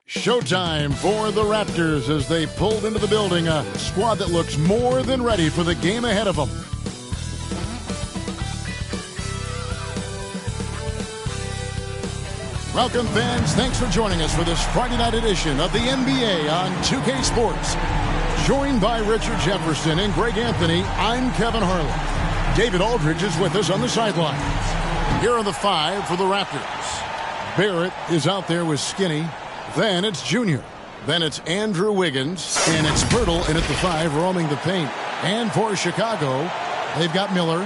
Showtime for the Raptors as they pulled into the building, a squad that looks more than ready for the game ahead of them. Welcome, fans. Thanks for joining us for this Friday night edition of the NBA on 2K Sports. Joined by Richard Jefferson and Greg Anthony, I'm Kevin Harlan. David Aldridge is with us on the sidelines. Here are the five for the Raptors. Barrett is out there with Skinny. Then it's Junior. Then it's Andrew Wiggins. And it's Pirtle in at the five, roaming the paint. And for Chicago, they've got Miller.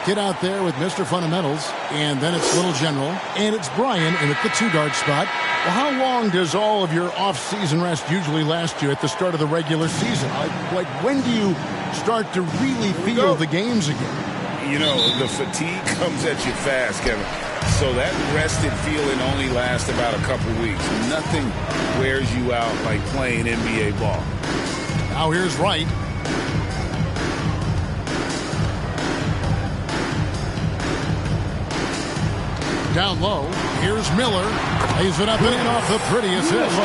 Get out there with Mr. Fundamentals. And then it's Little General. And it's Brian in at the two-guard spot. Well, how long does all of your off-season rest usually last you at the start of the regular season? Like when do you start to really feel the games again? You know, the fatigue comes at you fast, Kevin. So that rested feeling only lasts about a couple weeks. Nothing wears you out like playing NBA ball. Now here's Wright. Down low, here's Miller. Lays it up and in off the pretty assist.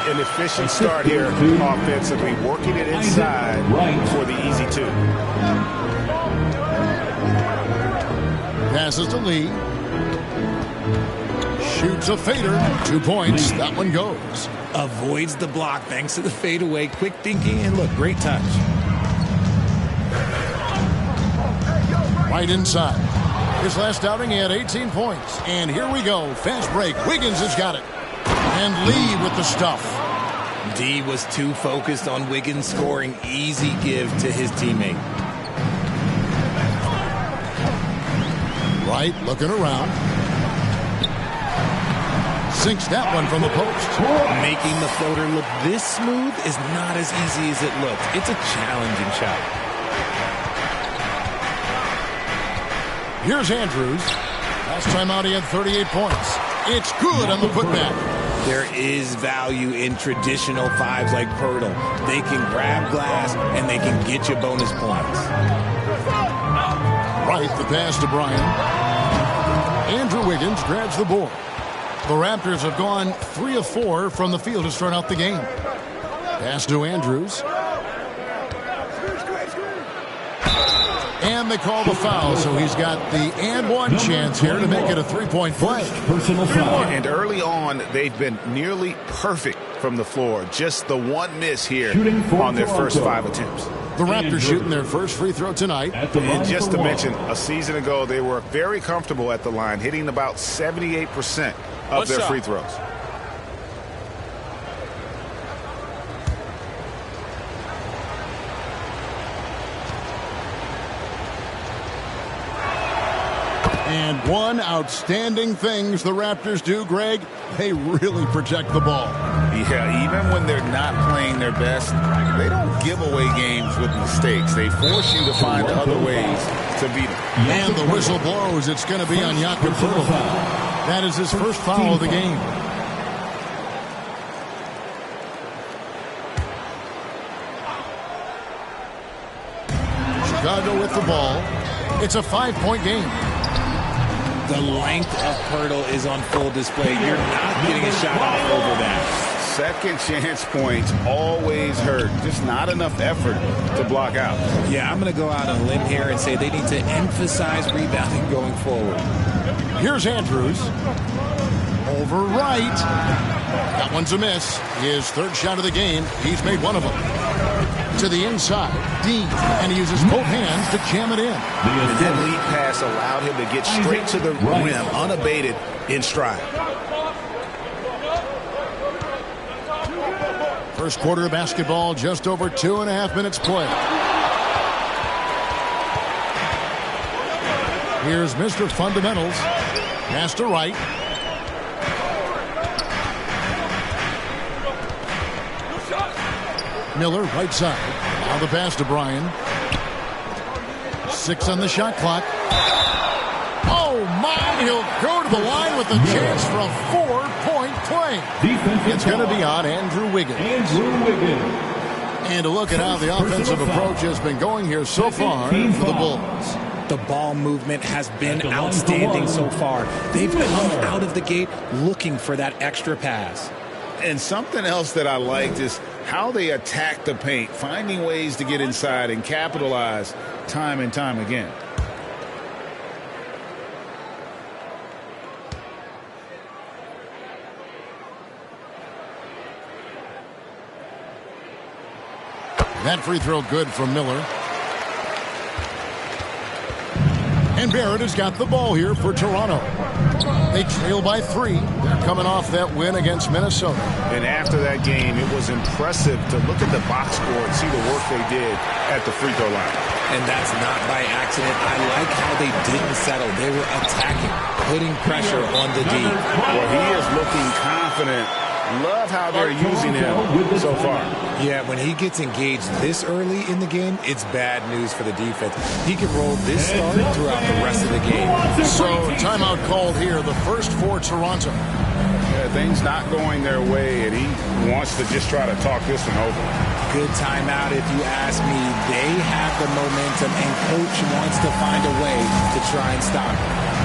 An efficient start here offensively, working it inside for the easy two. Passes to Lee. Shoots a fader. 2 points. That one goes. Avoids the block thanks to the fadeaway. Quick thinking, and look, great touch. Right inside. His last outing, he had 18 points. And here we go. Fast break. Wiggins has got it. And Lee with the stuff. D was too focused on Wiggins scoring. Easy give to his teammate. Wright looking around. Sinks that one from the post. Making the floater look this smooth is not as easy as it looks. It's a challenging shot. Here's Andrews. Last time out he had 38 points. It's good on the putback. There is value in traditional fives like Pirtle. They can grab glass and they can get you bonus points. Right, the pass to Brian. Andrew Wiggins grabs the board. The Raptors have gone 3 of 4 from the field to start out the game. Pass to Andrews. And they call the foul, so he's got the and one chance here to make it a three-point play. Personal foul. And early on, they've been nearly perfect from the floor. Just the one miss here on their first 5 attempts. The Raptors shooting their first free throw tonight. And just to mention, a season ago, they were very comfortable at the line, hitting about 78% of their free throws. And one outstanding things the Raptors do, Greg, they really protect the ball. Yeah, even when they're not playing their best, they don't give away games with mistakes. They force you to find other ways to beat them. And the whistle blows. It's going to be on Jakob Pirtle. That is his first foul of the game. Chicago with the ball. It's a 5-point game. The length of Pirtle is on full display. You're not getting a shot off over that. Second chance points always hurt. Just not enough effort to block out. Yeah, I'm going to go out on a limb here and say they need to emphasize rebounding going forward. Here's Andrews. Over Wright. That one's a miss. His third shot of the game. He's made one of them. To the inside. Dean. And he uses both hands to jam it in. And that lead pass allowed him to get straight to the rim, unabated in stride. First quarter of basketball, just over 2.5 minutes play. Here's Mr. Fundamentals. Pass to Wright. Miller, right side. Now the pass to Brian. 6 on the shot clock. Oh, my! He'll go to the line with a chance for a 4-point play. It's going to be on Andrew Wiggins. And to look at how the offensive approach has been going here so far for the Bulls. The ball movement has been outstanding so far. They've come out of the gate looking for that extra pass. And something else that I liked is how they attack the paint, finding ways to get inside and capitalize time and time again. That free throw good from Miller. And Barrett has got the ball here for Toronto. They trail by 3. They're coming off that win against Minnesota. And after that game, it was impressive to look at the box score and see the work they did at the free throw line. And that's not by accident. I like how they didn't settle. They were attacking, putting pressure on the D. Well, he is looking confident. Love how they're using him so far. Yeah, when he gets engaged this early in the game, it's bad news for the defense. He can roll this start throughout the rest of the game. So, timeout called here, the first for Toronto. Yeah, things not going their way, and he wants to just try to talk this one over. Good timeout if you ask me. They have the momentum, and Coach wants to find a way to try and stop it.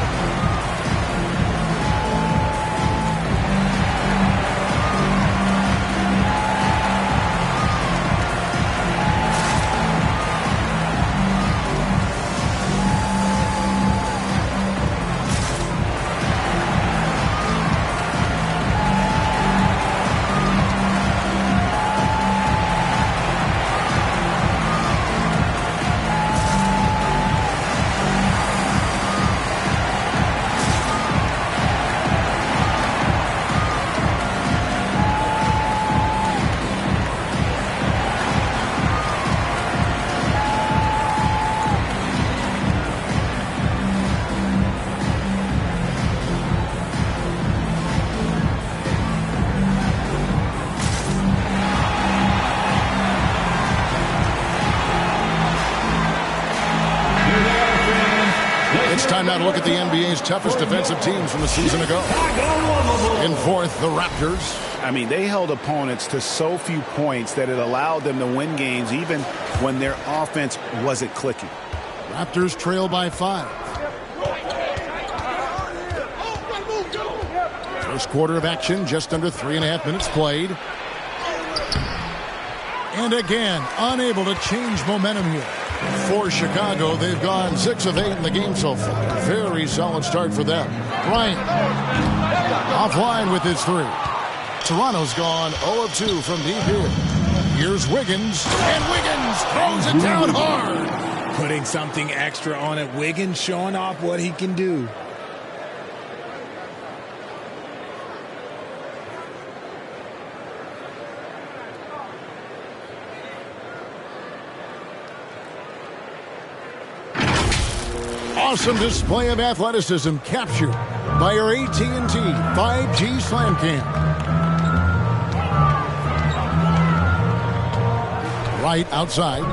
Time now to look at the NBA's toughest defensive teams from the season ago. In fourth, the Raptors. I mean, they held opponents to so few points that it allowed them to win games even when their offense wasn't clicking. Raptors trail by 5. First quarter of action, just under 3.5 minutes played. And again, unable to change momentum here. For Chicago, they've gone 6 of 8 in the game so far. Very solid start for them. Bryant offline with his 3. Toronto's gone 0 of 2 from deep here. Here's Wiggins, and Wiggins throws it down hard. Putting something extra on it. Wiggins showing off what he can do. Awesome display of athleticism captured by our AT&T 5G Slam Cam. Right outside.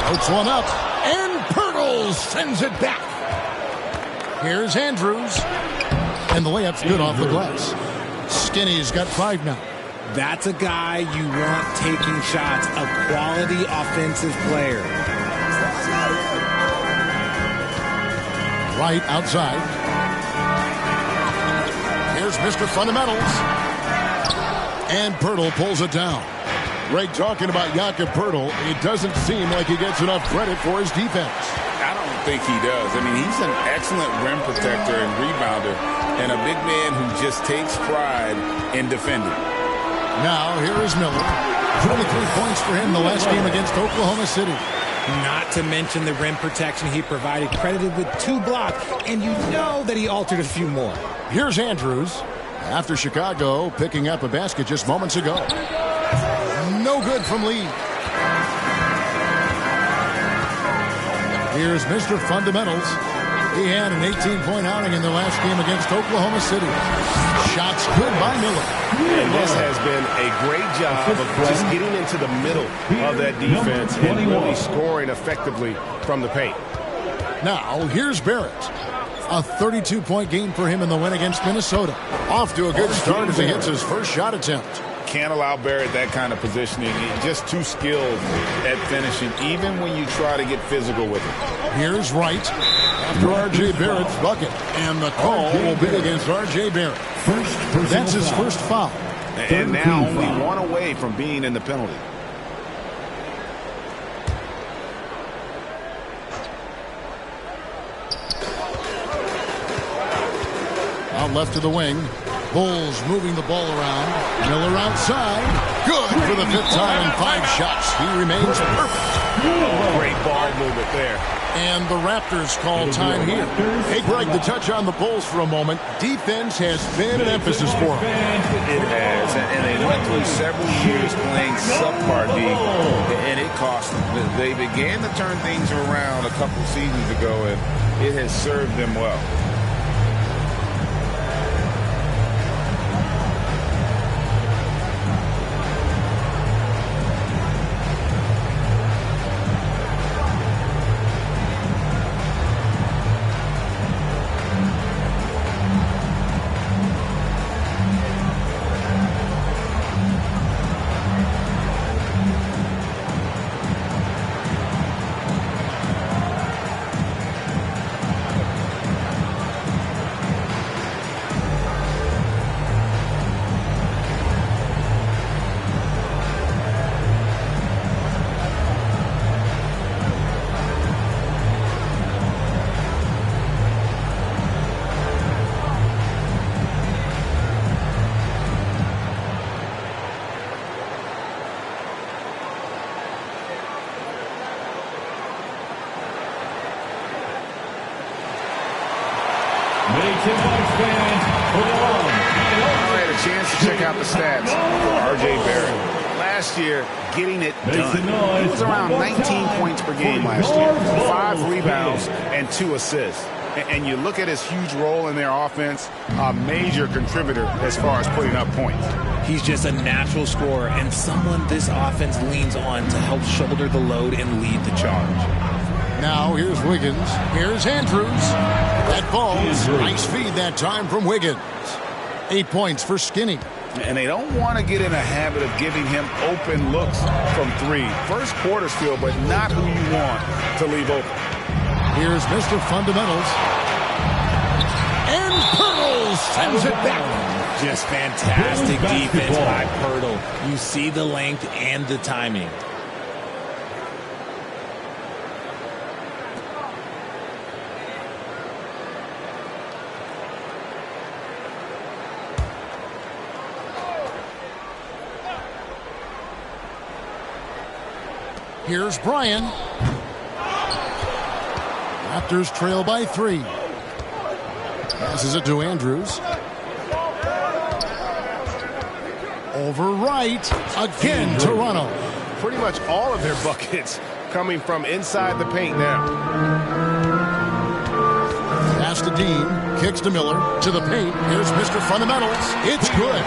Floats one up, and Pirtle sends it back. Here's Andrews, and the layup's good off the glass. Skinny's got 5 now. That's a guy you want taking shots, a quality offensive player. Right outside. Here's Mr. Fundamentals. And Pirtle pulls it down. Greg, talking about Jakob Pirtle, it doesn't seem like he gets enough credit for his defense. I don't think he does. I mean, he's an excellent rim protector and rebounder, and a big man who just takes pride in defending. Now, here is Miller. 23 points for him the last game against Oklahoma City. Not to mention the rim protection he provided, credited with 2 blocks, and you know that he altered a few more. Here's Andrews. After Chicago picking up a basket just moments ago. No good from Lee. Here's Mr. Fundamentals. He had an 18-point outing in the last game against Oklahoma City. Shots good by Miller. And this has been a great job of just getting into the middle of that defense and really scoring effectively from the paint. Now, here's Barrett. A 32-point game for him in the win against Minnesota. Off to a good start as he hits his first shot attempt. can't allow Barrett that kind of positioning. He's just too skilled at finishing, even when you try to get physical with him. Here's Wright after R.J. Barrett's bucket. And the call will be against R.J. Barrett. That's his first foul. And now only one away from being in the penalty. Out left to the wing. Bulls moving the ball around. Miller outside. Good for the fifth time in 5 shots. He remains perfect. Great ball movement there. And the Raptors call time here. Hey, Greg, to touch on the Bulls for a moment, defense has been an emphasis for them. It has, and they went through several years playing subpar D, and it cost them. They began to turn things around a couple seasons ago, and it has served them well. I had a chance to check out the stats for R.J. Barrett. Last year, getting it done. He was around 19 points per game last year, 5 rebounds and 2 assists. And you look at his huge role in their offense, a major contributor as far as putting up points. He's just a natural scorer and someone this offense leans on to help shoulder the load and lead the charge. Now here's Wiggins. Here's Andrews. That falls. Nice feed that time from Wiggins. 8 points for Skinny. And they don't want to get in a habit of giving him open looks from 3. First quarter still, but not who you want to leave open. Here's Mr. Fundamentals. And Pirtle sends it back. Just fantastic defense by Pirtle. You see the length and the timing. Here's Bryan. Raptors trail by 3. Passes it to Andrews. Over Wright. Again, Toronto. Pretty much all of their buckets coming from inside the paint now. Pass to Dean. Kicks to Miller. To the paint. Here's Mr. Fundamentals. It's good.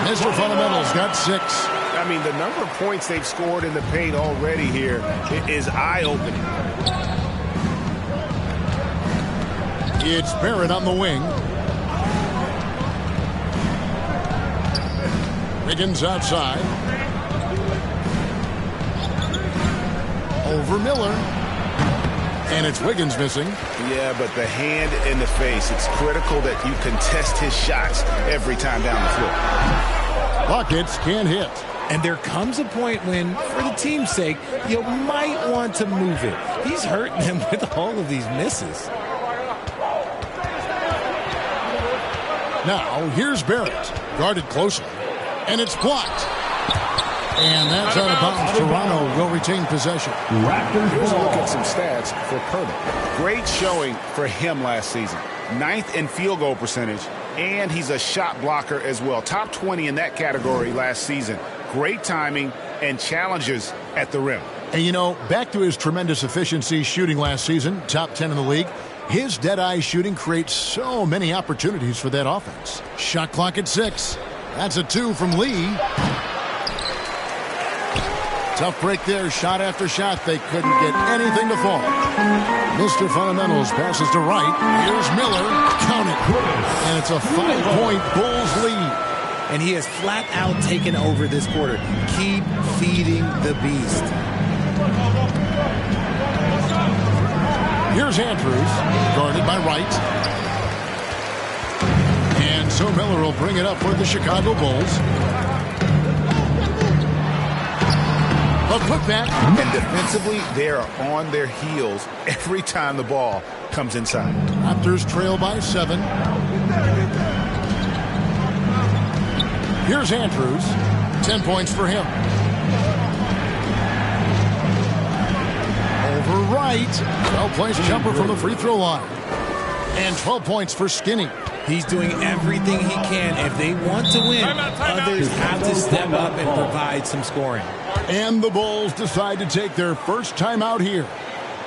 Mr. Fundamentals got 6. I mean, the number of points they've scored in the paint already here is eye-opening. It's Barrett on the wing. Wiggins outside. Over Miller. And it's Wiggins missing. Yeah, but the hand in the face, it's critical that you contest his shots every time down the floor. Buckets can't hit. And there comes a point when, for the team's sake, you might want to move it. He's hurting them with all of these misses. Now, here's Barrett. Guarded closely. And it's blocked. And that's out of bounds. Toronto will retain possession. Here's a look at some stats for Pirtle. Great showing for him last season. 9th in field goal percentage. And he's a shot blocker as well. Top 20 in that category last season. Great timing and challenges at the rim. And, you know, back to his tremendous efficiency shooting last season, top 10 in the league, his dead-eye shooting creates so many opportunities for that offense. Shot clock at 6. That's a 2 from Lee. Tough break there, shot after shot. They couldn't get anything to fall. Mr. Fundamentals passes to Wright. Here's Miller. Count it. And it's a 5-point Bulls lead. and he has flat out taken over this quarter. Keep feeding the beast. Here's Andrews, guarded by Wright. And so Miller will bring it up for the Chicago Bulls. A putback. And defensively, they are on their heels every time the ball comes inside. Raptors trail by 7. Here's Andrews. 10 points for him. Over Wright. Well-placed jumper from the free throw line. And 12 points for Skinny. He's doing everything he can. If they want to win, others have to step up and provide some scoring. And the Bulls decide to take their first time out here.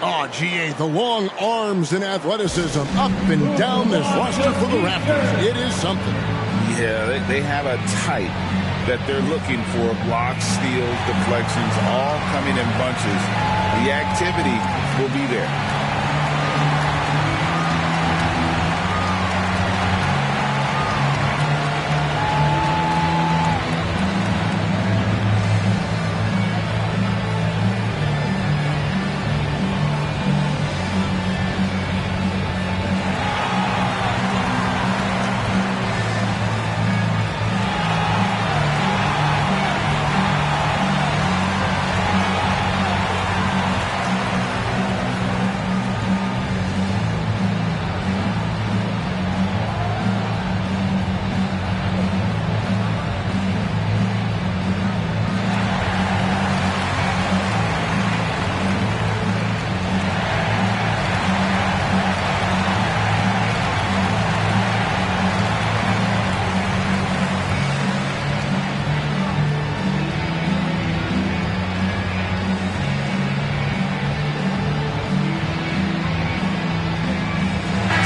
Oh, GA, the long arms and athleticism up and down this roster for the Raptors. It is something. Yeah, they have a type that they're looking for. Blocks, steals, deflections, all coming in bunches. The activity will be there.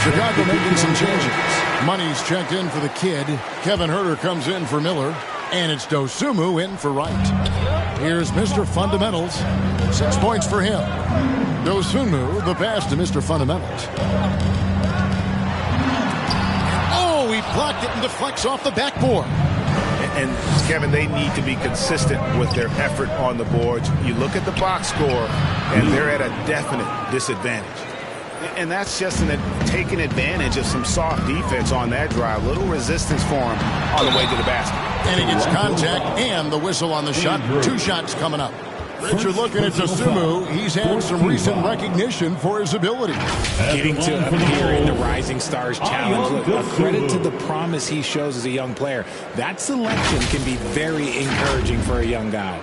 Chicago making some changes. Money's checked in for the kid. Kevin Huerter comes in for Miller. And it's Dosunmu in for Wright. Here's Mr. Fundamentals. 6 points for him. Dosunmu, the pass to Mr. Fundamentals. Oh, he blocked it and deflects off the backboard. And, Kevin, they need to be consistent with their effort on the boards. You look at the box score, and they're at a definite disadvantage. And that's just taking advantage of some soft defense on that drive. Little resistance for him on the way to the basket. And he gets contact and the whistle on the shot. 2 shots coming up. Richard, looking at Dosunmu, he's had some recent recognition for his ability. Getting to appear in the Rising Stars Challenge. Look, a credit to the promise he shows as a young player. That selection can be very encouraging for a young guy.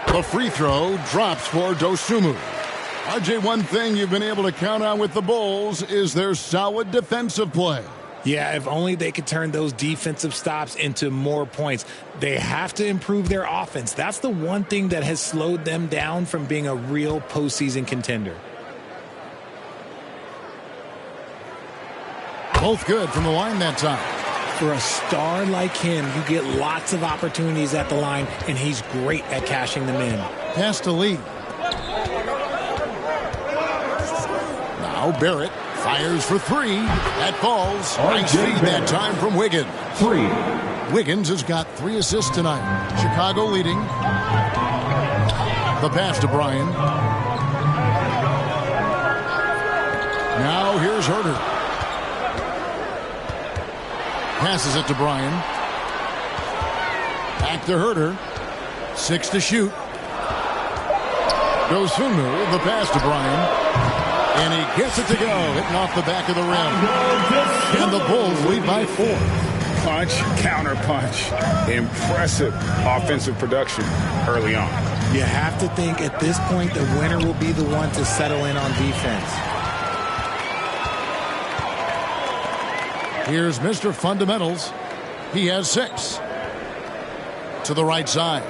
The free throw drops for Dosunmu. RJ, one thing you've been able to count on with the Bulls is their solid defensive play. Yeah, if only they could turn those defensive stops into more points. They have to improve their offense. That's the one thing that has slowed them down from being a real postseason contender. Both good from the line that time. For a star like him, you get lots of opportunities at the line, and he's great at cashing them in. Pass to Lee. Now Barrett fires for 3. That falls. Nice feed that time from Wiggins. 3. Wiggins has got 3 assists tonight. Chicago leading. The pass to Bryan. Now here's Huerter. Passes it to Bryan. Back to Huerter. 6 to shoot. Dosunmu, the pass to Bryan. And he gets it to go, hitting off the back of the rim. And the Bulls lead by 4. Punch, counter punch. Impressive offensive production early on. You have to think at this point the winner will be the one to settle in on defense. Here's Mr. Fundamentals. He has 6. To the right side.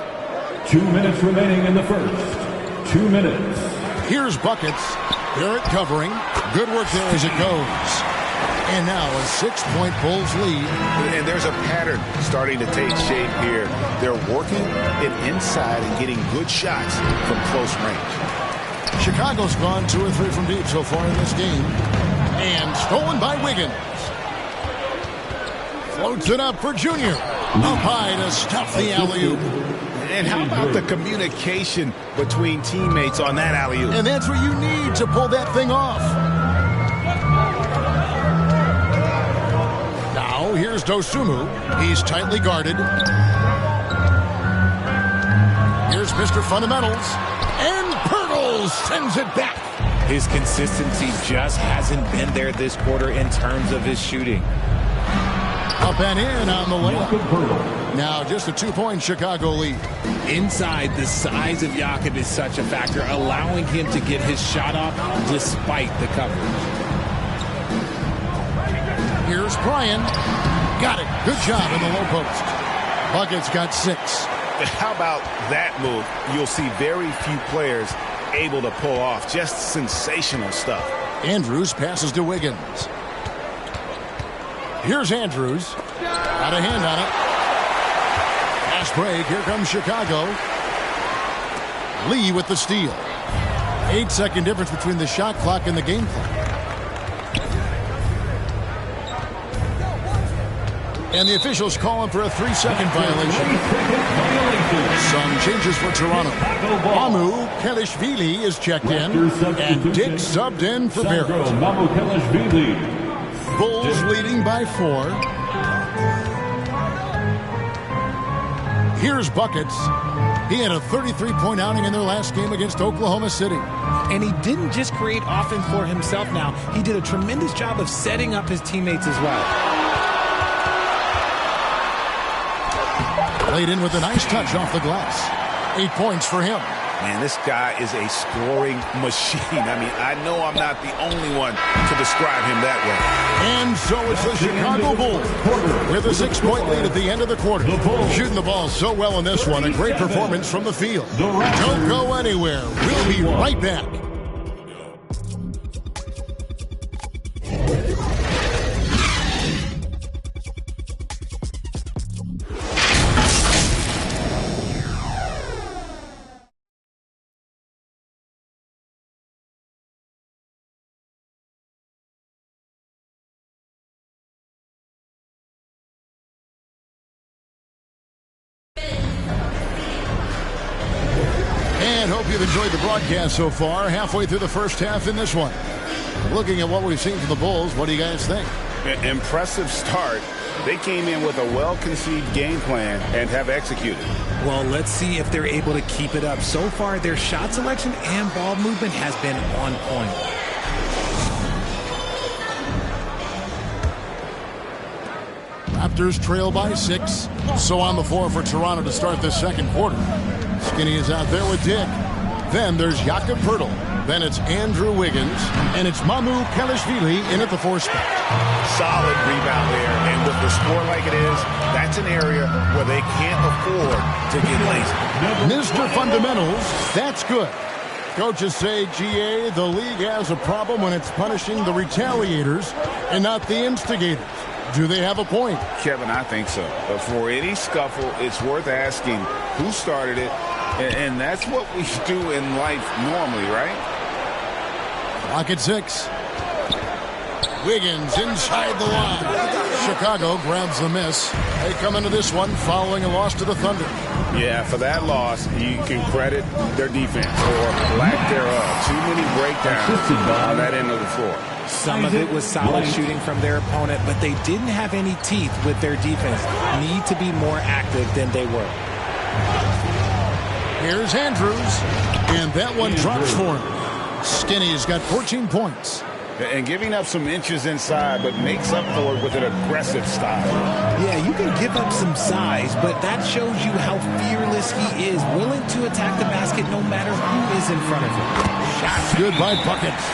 2 minutes remaining in the first. 2 minutes. Here's buckets. Barrett covering. Good work there as it goes. And now a 6-point Bulls lead. And there's a pattern starting to take shape here. They're working it inside and getting good shots from close range. Chicago's gone 2 or 3 from deep so far in this game. And stolen by Wiggins. Floats it up for Junior. Up high to stuff the alley-oop. And how about the communication between teammates on that alley-oop? And that's what you need to pull that thing off. Now, here's Dosunmu. He's tightly guarded. Here's Mr. Fundamentals. And Pirtle sends it back. His consistency just hasn't been there this quarter in terms of his shooting. Up and in on the layup. Now just a 2-point Chicago lead. Inside, the size of Jakob is such a factor, allowing him to get his shot off despite the coverage. Here's Bryan. Got it. Good job in the low post. Bucket's got 6. How about that move? You'll see very few players able to pull off. Just sensational stuff. Andrews passes to Wiggins. Here's Andrews. Got a hand on it. Fast break. Here comes Chicago. Lee with the steal. 8-second difference between the shot clock and the game clock. And the officials calling for a 3-second violation. Some changes for Toronto. Mamu Kelishvili is checked in. And Dick subbed in for Barrett. Bulls leading by 4. Here's Buckets. He had a 33-point outing in their last game against Oklahoma City. And he didn't just create offense for himself now. He did a tremendous job of setting up his teammates as well. Laid in with a nice touch off the glass. 8 points for him. Man, this guy is a scoring machine. I mean, I know I'm not the only one to describe him that way. And so it's the Chicago Bulls with a 6-point lead at the end of the quarter. Shooting the ball so well in this one. A great performance from the field. Don't go anywhere. We'll be right back. And hope you've enjoyed the broadcast so far. Halfway through the first half in this one. Looking at what we've seen from the Bulls, what do you guys think? Impressive start. They came in with a well-conceived game plan and have executed. Well, let's see if they're able to keep it up. So far, their shot selection and ball movement has been on point. Raptors trail by 6. So on the floor for Toronto to start this second quarter. Skinny is out there with Dick. Then there's Jakob Pirtle. Then it's Andrew Wiggins. And it's Mamu Kelishvili in at the 4 spot. Solid rebound there. And with the score like it is, that's an area where they can't afford to get lazy. Mr. Fundamentals, that's good. Coaches say, GA, the league has a problem when it's punishing the retaliators and not the instigators. Do they have a point? Kevin, I think so. But for any scuffle, it's worth asking who started it. And that's what we do in life normally, right? Clock at 6. Wiggins inside the line. Chicago grabs the miss. They come into this one following a loss to the Thunder. Yeah, for that loss, you can credit their defense or lack thereof. Too many breakdowns on that end of the floor. Some of it was solid shooting from their opponent, but they didn't have any teeth with their defense. Need to be more active than they were. Here's Andrews, and that one drops for him. Skinny's got 14 points. And giving up some inches inside, but makes up for it with an aggressive style. Yeah, you can give up some size, but that shows you how fearless he is, willing to attack the basket no matter who is in front of him. Shots good by Buckets.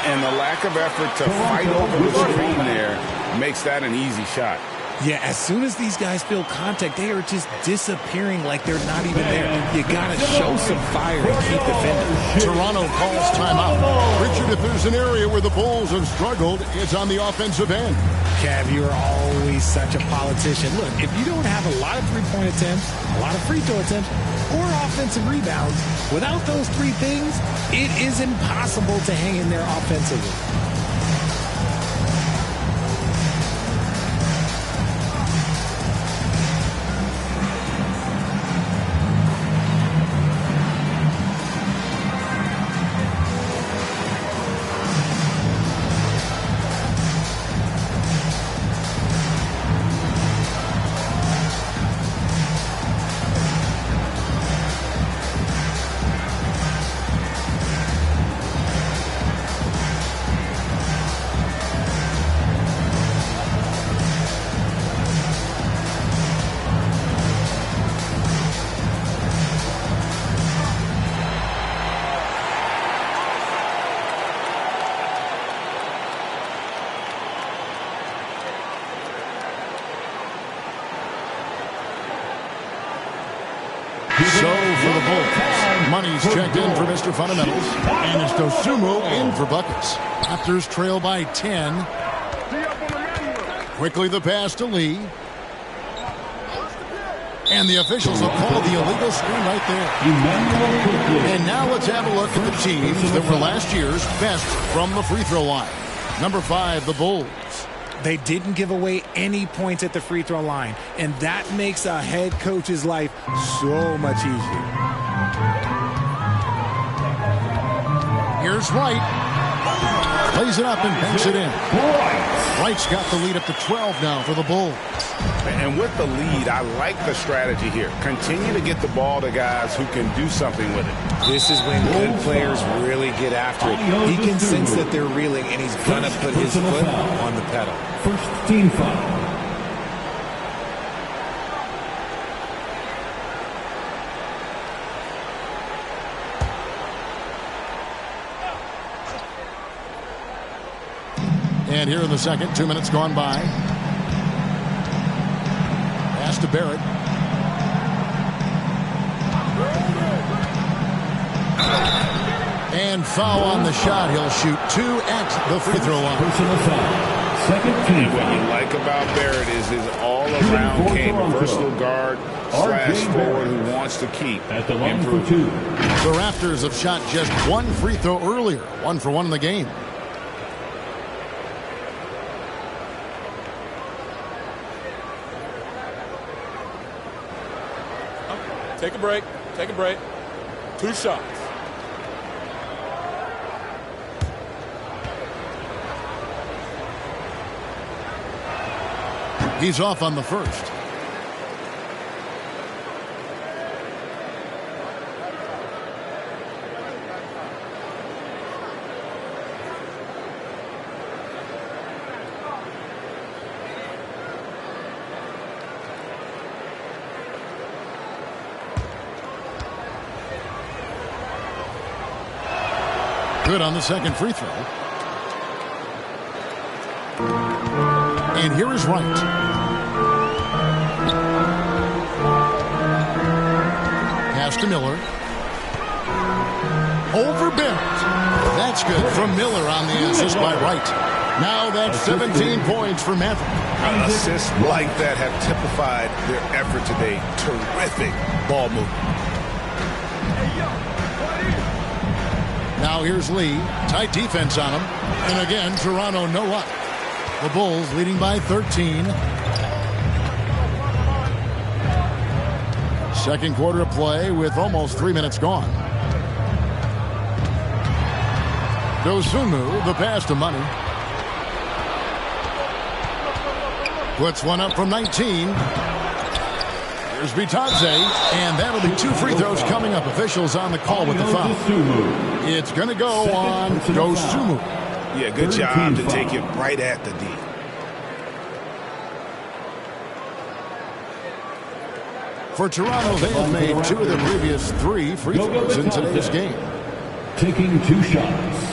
And the lack of effort to fight over the screen there makes that an easy shot. Yeah, as soon as these guys feel contact, they are just disappearing like they're not even there. You got to show some fire and keep defending. Toronto calls timeout. Richard, if there's an area where the Bulls have struggled, it's on the offensive end. Cav, you are always such a politician. Look, if you don't have a lot of three-point attempts, a lot of free throw attempts, or offensive rebounds, without those three things, it is impossible to hang in there offensively. So for the Bulls, money's checked in for Mr. Fundamentals, and it's Dosunmu in for buckets. Raptors trail by 10. Quickly the pass to Lee. And the officials have called the illegal screen right there. And now let's have a look at the teams that were last year's best from the free throw line. Number 5, the Bulls. They didn't give away any points at the free throw line, and that makes a head coach's life so much easier. Here's Wright. Plays it up and banks it in. Wright's got the lead up to 12 now for the Bulls. And with the lead, I like the strategy here. Continue to get the ball to guys who can do something with it. This is when good players really get after it. He can sense that they're reeling, and he's going to put his foot on the pedal. First team foul. And here in the second, 2 minutes gone by. Pass to Barrett. And foul on the shot. He'll shoot 2 at the free throw line. Personal foul. Second team What foul. you like about Barrett is his all-around game, a versatile guard slash forward who wants to keep At the line for improving. 2. The Raptors have shot just 1 free throw earlier. 1 for 1 in the game. Take a break. Take a break. 2 shots. He's off on the first. Good on the second free throw. And here is Wright. Pass to Miller. Over Barrett. That's good from Miller on the assist by Wright. Now that's 17 points for Maverick. Assists like that have typified their effort today. Terrific ball movement. Now here's Lee. Tight defense on him. And again, Toronto no luck. The Bulls leading by 13. Second quarter of play with almost 3 minutes gone. Dosunmu, the pass to Money. Puts one up from 19. Here's Bitadze, and that'll be 2 free throws coming up. Officials on the call with the foul. It's going to go on Dosunmu. Yeah, good job to take it right at the D. For Toronto, they have made 2 of their previous 3 free throws in today's game. Taking 2 shots.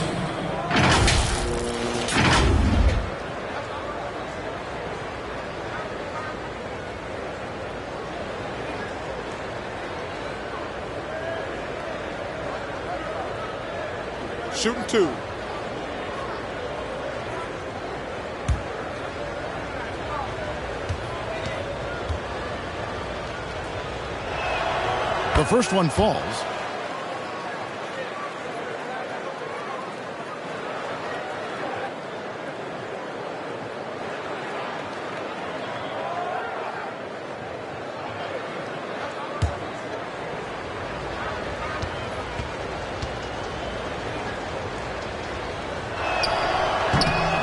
Shooting 2. The first one falls.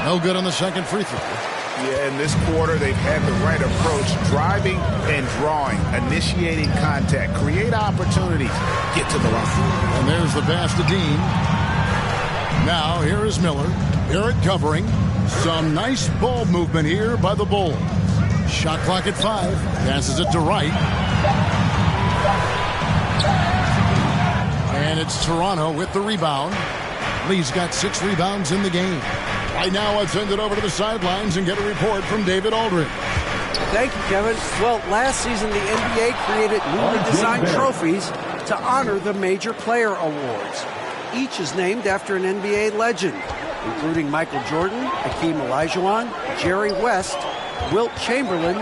No good on the second free throw. Yeah, in this quarter, they've had the right approach, driving and drawing, initiating contact, create opportunities, get to the line. And there's the pass to Dean. Now, here is Miller. Barrett covering. Some nice ball movement here by the Bulls. Shot clock at 5. Passes it to Wright. And it's Toronto with the rebound. Lee's got 6 rebounds in the game. Right now, I'll send it over to the sidelines and get a report from David Aldridge. Thank you, Kevin. Well, last season, the NBA created newly designed trophies to honor the major player awards. Each is named after an NBA legend, including Michael Jordan, Hakeem Olajuwon, Jerry West, Wilt Chamberlain,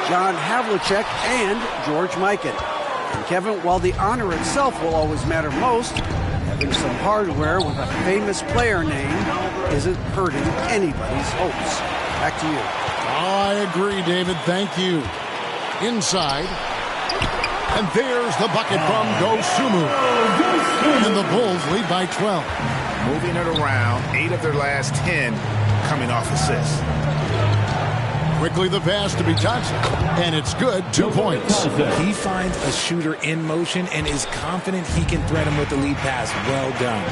John Havlicek, and George Mikan. And Kevin, while the honor itself will always matter most, having some hardware with a famous player name isn't hurting anybody's hopes. Back to you. I agree, David. Thank you. Inside. And there's the bucket from Dosunmu. And the Bulls lead by 12. Moving it around, 8 of their last 10 coming off assists. Quickly the pass to Bitadze. And it's good. 2 points. He finds a shooter in motion and is confident he can thread him with the lead pass. Well done.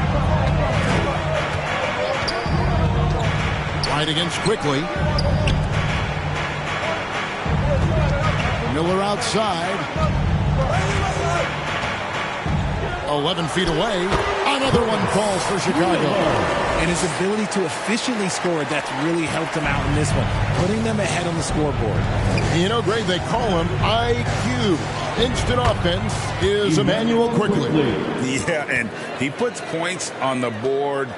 Right against Quickly. Miller outside. 11 feet away. Another one falls for Chicago. And his ability to efficiently score, that's really helped him out in this one, putting them ahead on the scoreboard. You know, Greg, they call him IQ. Instant offense is Emmanuel Quickly. Yeah, and he puts points on the board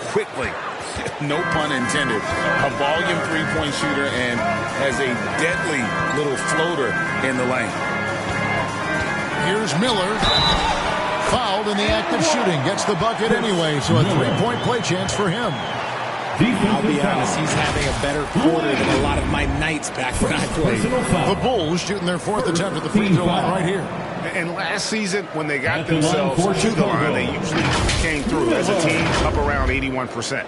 quickly. No pun intended. A volume three-point shooter and has a deadly little floater in the lane. Here's Miller. Fouled in the act of shooting. Gets the bucket anyway, so a 3-point play chance for him. I'll be honest, he's having a better quarter than a lot of my nights back when I played. The Bulls shooting their 4th attempt at the free throw line right here. And last season, when they got themselves to the line, they usually came through as a team up around 81%.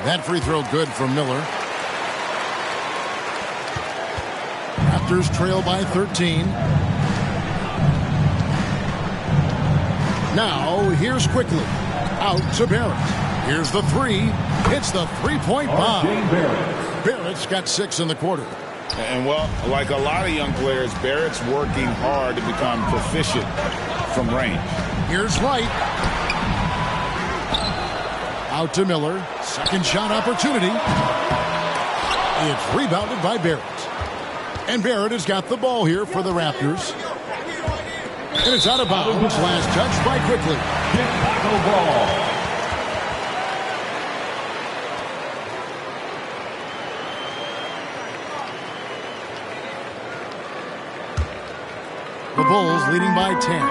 That free throw good for Miller. Raptors trail by 13. Now, here's Quickly. Out to Barrett. Here's the 3. It's the 3-point bomb. Barrett's got 6 in the quarter. And, well, like a lot of young players, Barrett's working hard to become proficient from range. Here's Wright. Out to Miller. Second shot opportunity. It's rebounded by Barrett. And Barrett has got the ball here for the Raptors. And it's out of bounds. Last touch by Quickly. Chicago ball. The Bulls leading by 10.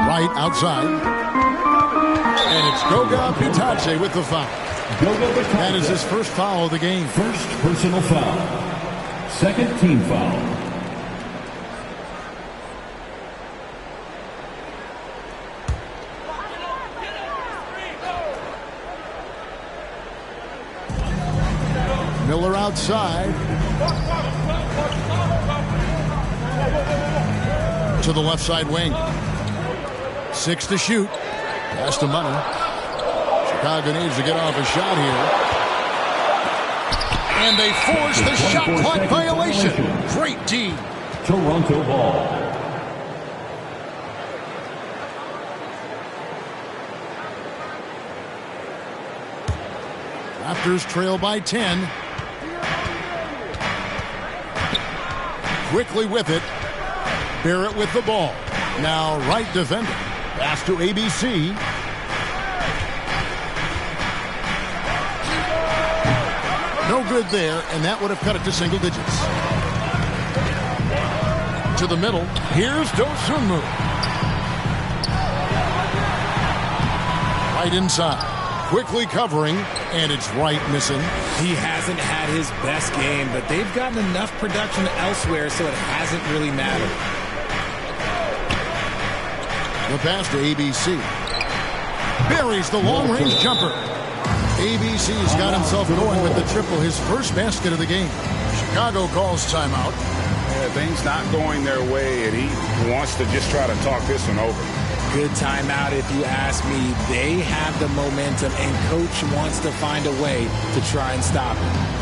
Right outside. And it's Goga Bitadze with the foul. That is his first foul of the game. First personal foul. Second team foul. Miller outside. To the left side wing. 6 to shoot. Pass to Money. Chicago needs to get off a shot here. And they force the shot clock violation. Great D. Toronto ball. Raptors trail by 10. Quickly with it. Barrett with the ball. Now right defender. Pass to ABC. No good there, and that would have cut it to single digits. To the middle. Here's Dosunmu. Right inside. Quickly covering, and it's right missing. He hasn't had his best game, but they've gotten enough production elsewhere, so it hasn't really mattered. The pass to ABC. Buries the long-range jumper. ABC's got himself going with the triple, his first basket of the game. Chicago calls timeout. Yeah, things not going their way, and he wants to just try to talk this one over. Good timeout if you ask me. They have the momentum, and coach wants to find a way to try and stop it.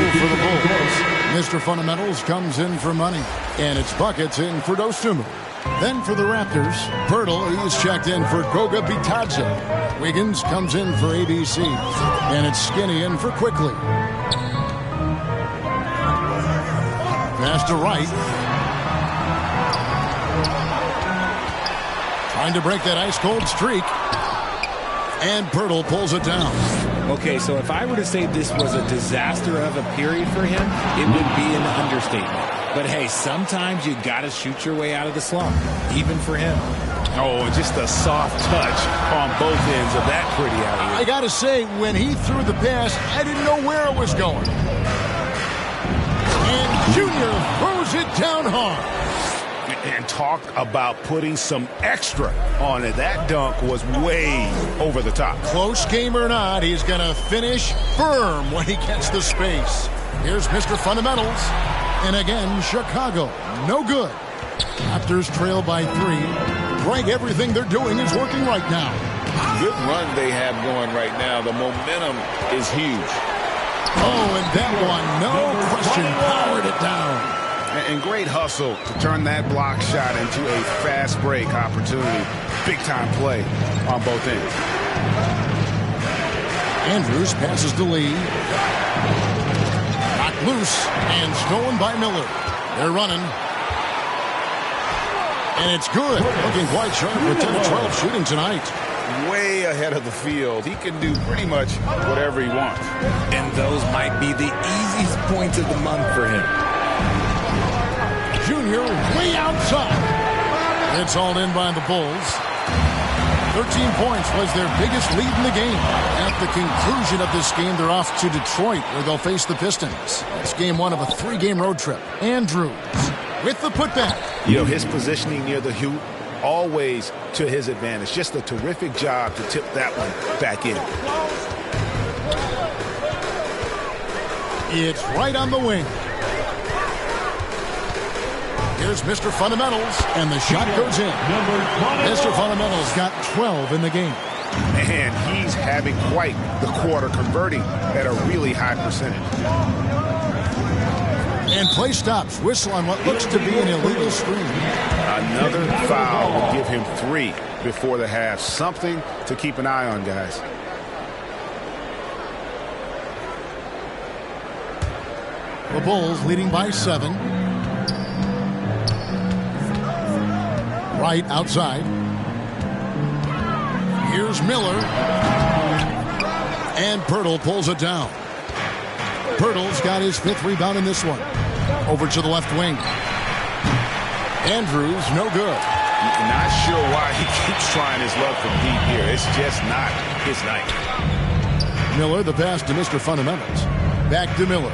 For the Bulls, Mr. Fundamentals comes in for money, and it's buckets in for Dosunmu. Then for the Raptors, Pirtle, he's checked in for Goga Bitadze. Wiggins comes in for ABC, and it's Skinny in for Quickly. Pass to Wright. Trying to break that ice-cold streak. And Pirtle pulls it down. Okay, so if I were to say this was a disaster of a period for him, it would be an understatement. But hey, sometimes you got to shoot your way out of the slump, even for him. Oh, just a soft touch on both ends of that pretty alley. I got to say, when he threw the pass, I didn't know where it was going. And Junior throws it down hard. And talk about putting some extra on it. That dunk was way over the top. Close game or not, he's going to finish firm when he gets the space. Here's Mr. Fundamentals. And again, Chicago, no good. Raptors trail by 3. Greg, everything they're doing is working right now. Good run they have going right now. The momentum is huge. Oh, and that one, no question, powered it down. And great hustle to turn that block shot into a fast break opportunity. Big-time play on both ends. Andrews passes to Lee. Knocked loose and stolen by Miller. They're running. And it's good. Looking quite sharp with 10 of 12 shooting tonight. Way ahead of the field. He can do pretty much whatever he wants. And those might be the easiest points of the month for him. Junior way outside. It's hauled in by the Bulls. 13 points was their biggest lead in the game. At the conclusion of this game, they're off to Detroit, where they'll face the Pistons. It's game 1 of a 3-game road trip. Andrews with the putback. You know, his positioning near the hoop, always to his advantage. Just a terrific job to tip that one back in. It's right on the wing. Here's Mr. Fundamentals, and the shot goes in. Mr. Fundamentals got 12 in the game. And he's having quite the quarter, converting at a really high percentage. And play stops. Whistle on what looks to be an illegal screen. Another foul will give him 3 before the half. Something to keep an eye on, guys. The Bulls leading by 7. Right outside. Here's Miller. And Pirtle pulls it down. Pirtle's got his 5th rebound in this one. Over to the left wing. Andrews, no good. Not sure why he keeps trying his luck from deep here. It's just not his night. Miller, the pass to Mr. Fundamentals. Back to Miller.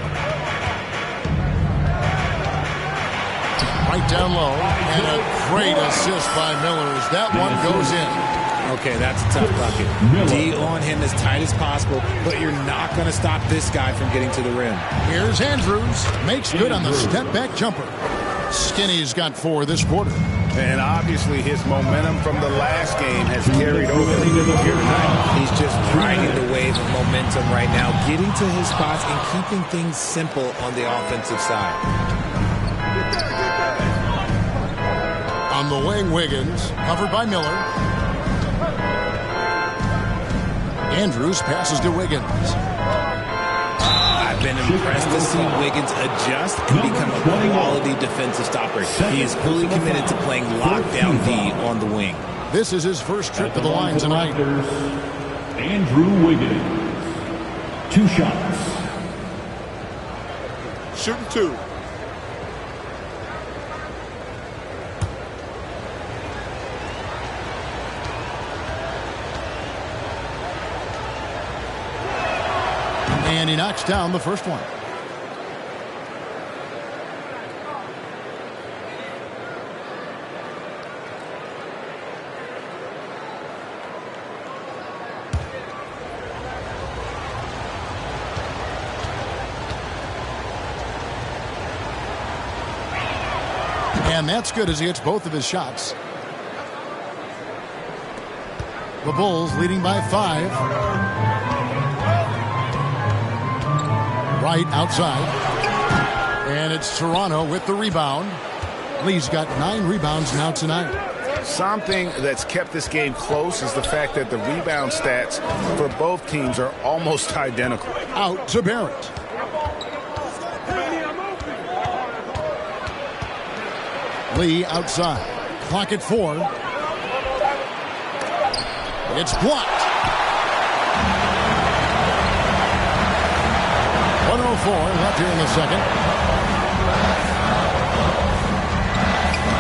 Right down low. And a great assist by Miller as that one goes in. Okay, that's a tough bucket. D on him as tight as possible, but you're not going to stop this guy from getting to the rim. Here's Andrews. Makes good on the step-back jumper. Skinny's got 4 this quarter. And obviously his momentum from the last game has carried over here tonight. He's just riding the wave of momentum right now, getting to his spots and keeping things simple on the offensive side. On the wing, Wiggins, covered by Miller. Andrews passes to Wiggins. I've been impressed to see Wiggins adjust and become a quality defensive stopper. He is fully committed to playing lockdown D on the wing. This is his first trip to the line tonight. Andrew Wiggins. 2 shots. Shooting 2. And he knocks down the first one. And that's good as he hits both of his shots. The Bulls leading by 5. Right outside. And it's Toronto with the rebound. Lee's got 9 rebounds now tonight. Something that's kept this game close is the fact that the rebound stats for both teams are almost identical. Out to Barrett. Lee outside. Clock at 4. It's blocked. 1:04 left here in the second.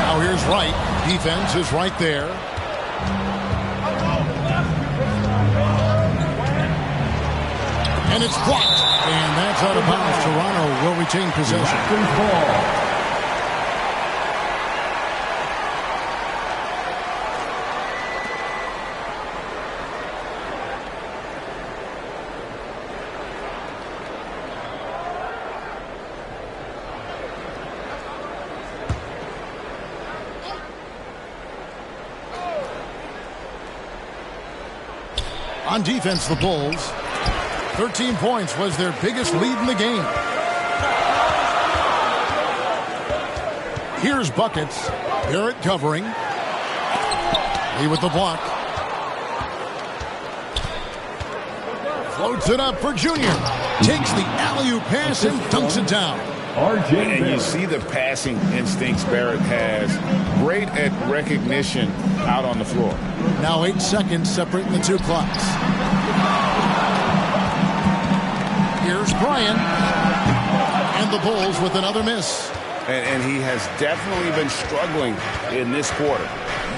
Now here's Wright. Defense is right there. And it's blocked. And that's out of bounds. Toronto will retain possession. On defense, the Bulls. 13 points was their biggest lead in the game. Here's buckets. Barrett covering. Lee with the block. Floats it up for Junior. Takes the alley-oop pass and dunks it down. And you see the passing instincts Barrett has. Great at recognition out on the floor. Now 8 seconds separating the 2 clocks. Here's Bryant. And the Bulls with another miss. And he has definitely been struggling in this quarter.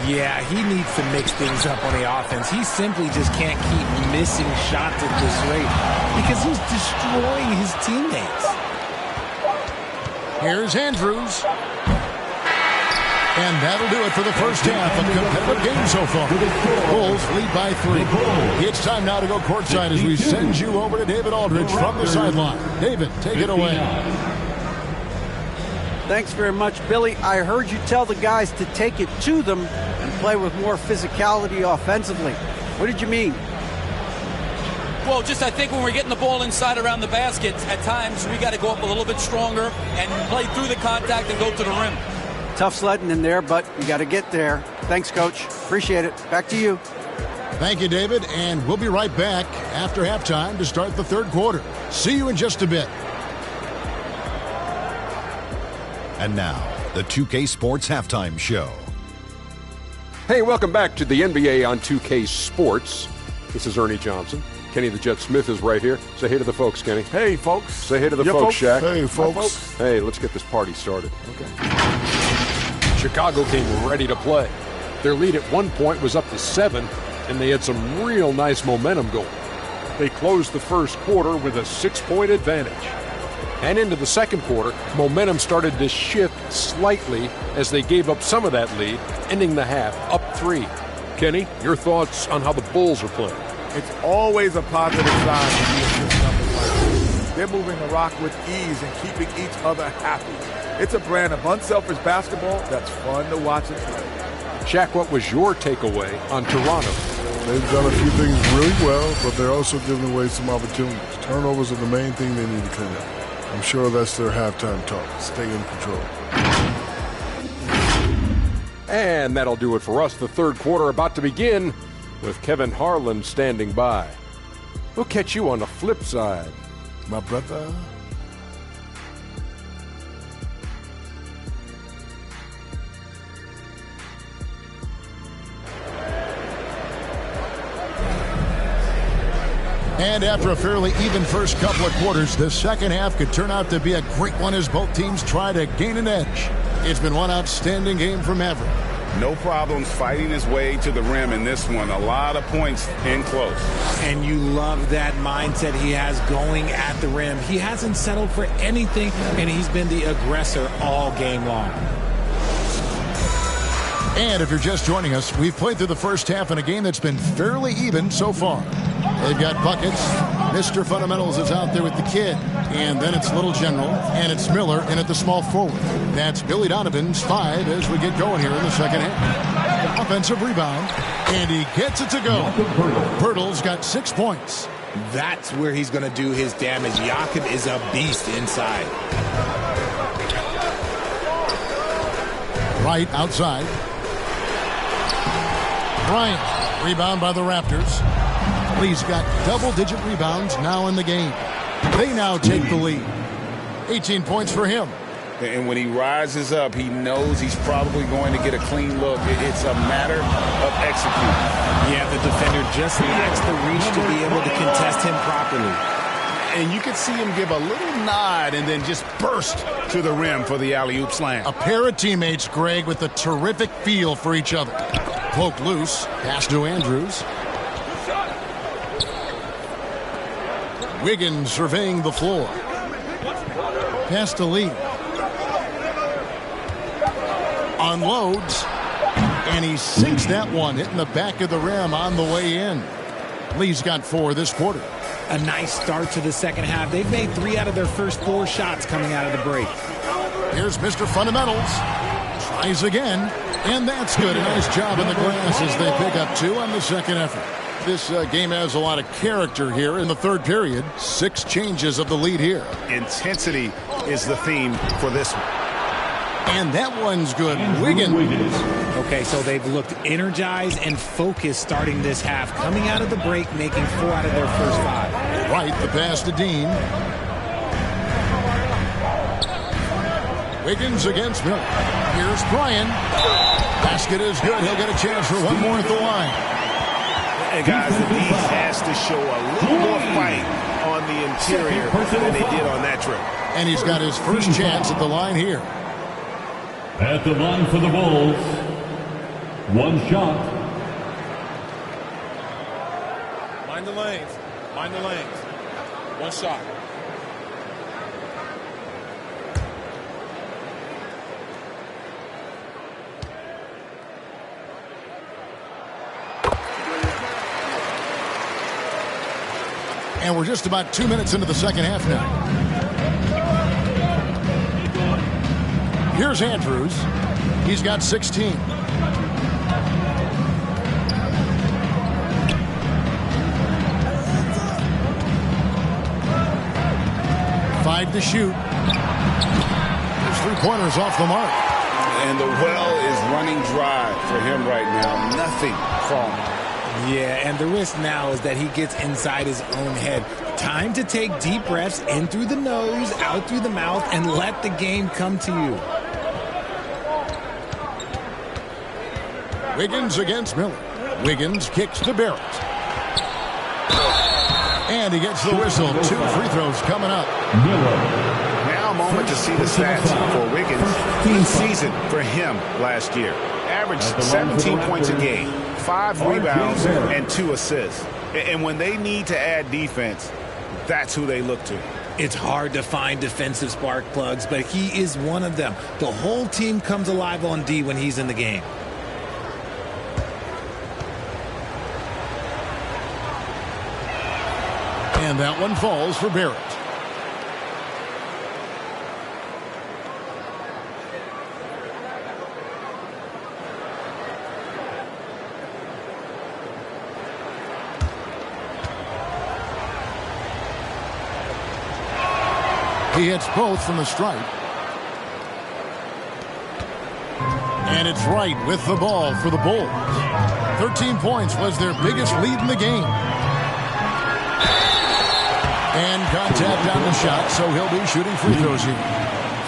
Yeah, he needs to mix things up on the offense. He simply just can't keep missing shots at this rate because he's destroying his teammates. Here's Andrews. And that'll do it for the first half of competitive game so far. Bulls lead by 3. It's time now to go courtside as we send you over to David Aldridge from the sideline. David, take it away. Thanks very much, Billy. I heard you tell the guys to take it to them and play with more physicality offensively. What did you mean? Well, just I think when we're getting the ball inside around the basket, at times we got to go up a little bit stronger and play through the contact and go to the rim. Tough sledding in there, but you got to get there. Thanks, Coach. Appreciate it. Back to you. Thank you, David, and we'll be right back after halftime to start the third quarter. See you in just a bit. And now, the 2K Sports Halftime Show. Hey, welcome back to the NBA on 2K Sports. This is Ernie Johnson. Kenny the Jet Smith is right here. Say hey to the folks, Kenny. Hey, folks. Say hey to the folks, Shaq. Hey, folks. Hey, let's get this party started. Okay. Chicago came ready to play. Their lead at one point was up to 7, and they had some real nice momentum going. They closed the first quarter with a 6-point advantage. And into the second quarter, momentum started to shift slightly as they gave up some of that lead, ending the half up 3. Kenny, your thoughts on how the Bulls are playing? It's always a positive sign to be in this numbers like this. They're moving the rock with ease and keeping each other happy. It's a brand of unselfish basketball that's fun to watch and play. Shaq, what was your takeaway on Toronto? They've done a few things really well, but they're also giving away some opportunities. Turnovers are the main thing they need to clean up. I'm sure that's their halftime talk. Stay in control. And that'll do it for us. The third quarter about to begin with Kevin Harlan standing by. We'll catch you on the flip side. My brother. And after a fairly even first couple of quarters, the second half could turn out to be a great one as both teams try to gain an edge. It's been one outstanding game for Maverick. No problems fighting his way to the rim in this one. A lot of points in close. And you love that mindset he has going at the rim. He hasn't settled for anything, and he's been the aggressor all game long. And if you're just joining us, we've played through the first half in a game that's been fairly even so far. They've got buckets. Mr. Fundamentals is out there with the kid. And then it's Little General, and it's Miller in at the small forward. That's Billy Donovan's 5 as we get going here in the second half. Offensive rebound, and he gets it to go. Pirtle's got 6 points. That's where he's going to do his damage. Jakob is a beast inside. Right outside. Bryant, rebound by the Raptors. Lee's got double-digit rebounds now in the game. They now take the lead. 18 points for him. And when he rises up, he knows he's probably going to get a clean look. It's a matter of executing. Yeah, the defender just lacks the reach to be able to contest him properly. And you could see him give a little nod and then just burst to the rim for the alley-oop slam. A pair of teammates, Greg, with a terrific feel for each other. Poked loose, pass to Andrews. Wiggins surveying the floor. Pass to Lee. Unloads. And he sinks that one, hitting the back of the rim on the way in. Lee's got 4 this quarter. A nice start to the second half. They've made 3 out of their first 4 shots coming out of the break. Here's Mr. Fundamentals. Tries again. And that's good. A nice job in the glass as they pick up 2 on the second effort. This game has a lot of character here in the third period. 6 changes of the lead here. Intensity is the theme for this one. And that one's good. Wiggins. Okay, so they've looked energized and focused starting this half. Coming out of the break, making 4 out of their first 5. Right, the pass to Dean. Wiggins against Miller. Here's Bryan. Basket is good. He'll get a chance for one more at the line. And guys, the D has to show a little more fight on the interior than they did on that trip. And he's got his first chance at the line here. At the line for the Bulls, 1 shot. Mind the lanes. Mind the lanes. 1 shot. And we're just about 2 minutes into the second half now. Here's Andrews. He's got 16. 5 to shoot. There's 3-pointers off the mark. And the well is running dry for him right now. Nothing falling. Yeah, and the risk now is that he gets inside his own head. Time to take deep breaths in through the nose, out through the mouth, and let the game come to you. Wiggins against Miller. Wiggins kicks to Barrett. And he gets the whistle. 2 free throws coming up. Now a moment to see the stats for Wiggins. Good season for him last year. Averaged 17 points a game, 5 rebounds, and 2 assists. And when they need to add defense, that's who they look to. It's hard to find defensive spark plugs, but he is one of them. The whole team comes alive on D when he's in the game. And that one falls for Barrett. He hits both from the stripe. And it's right with the ball for the Bulls. 13 points was their biggest lead in the game. And contact on the shot, so he'll be shooting free throws here.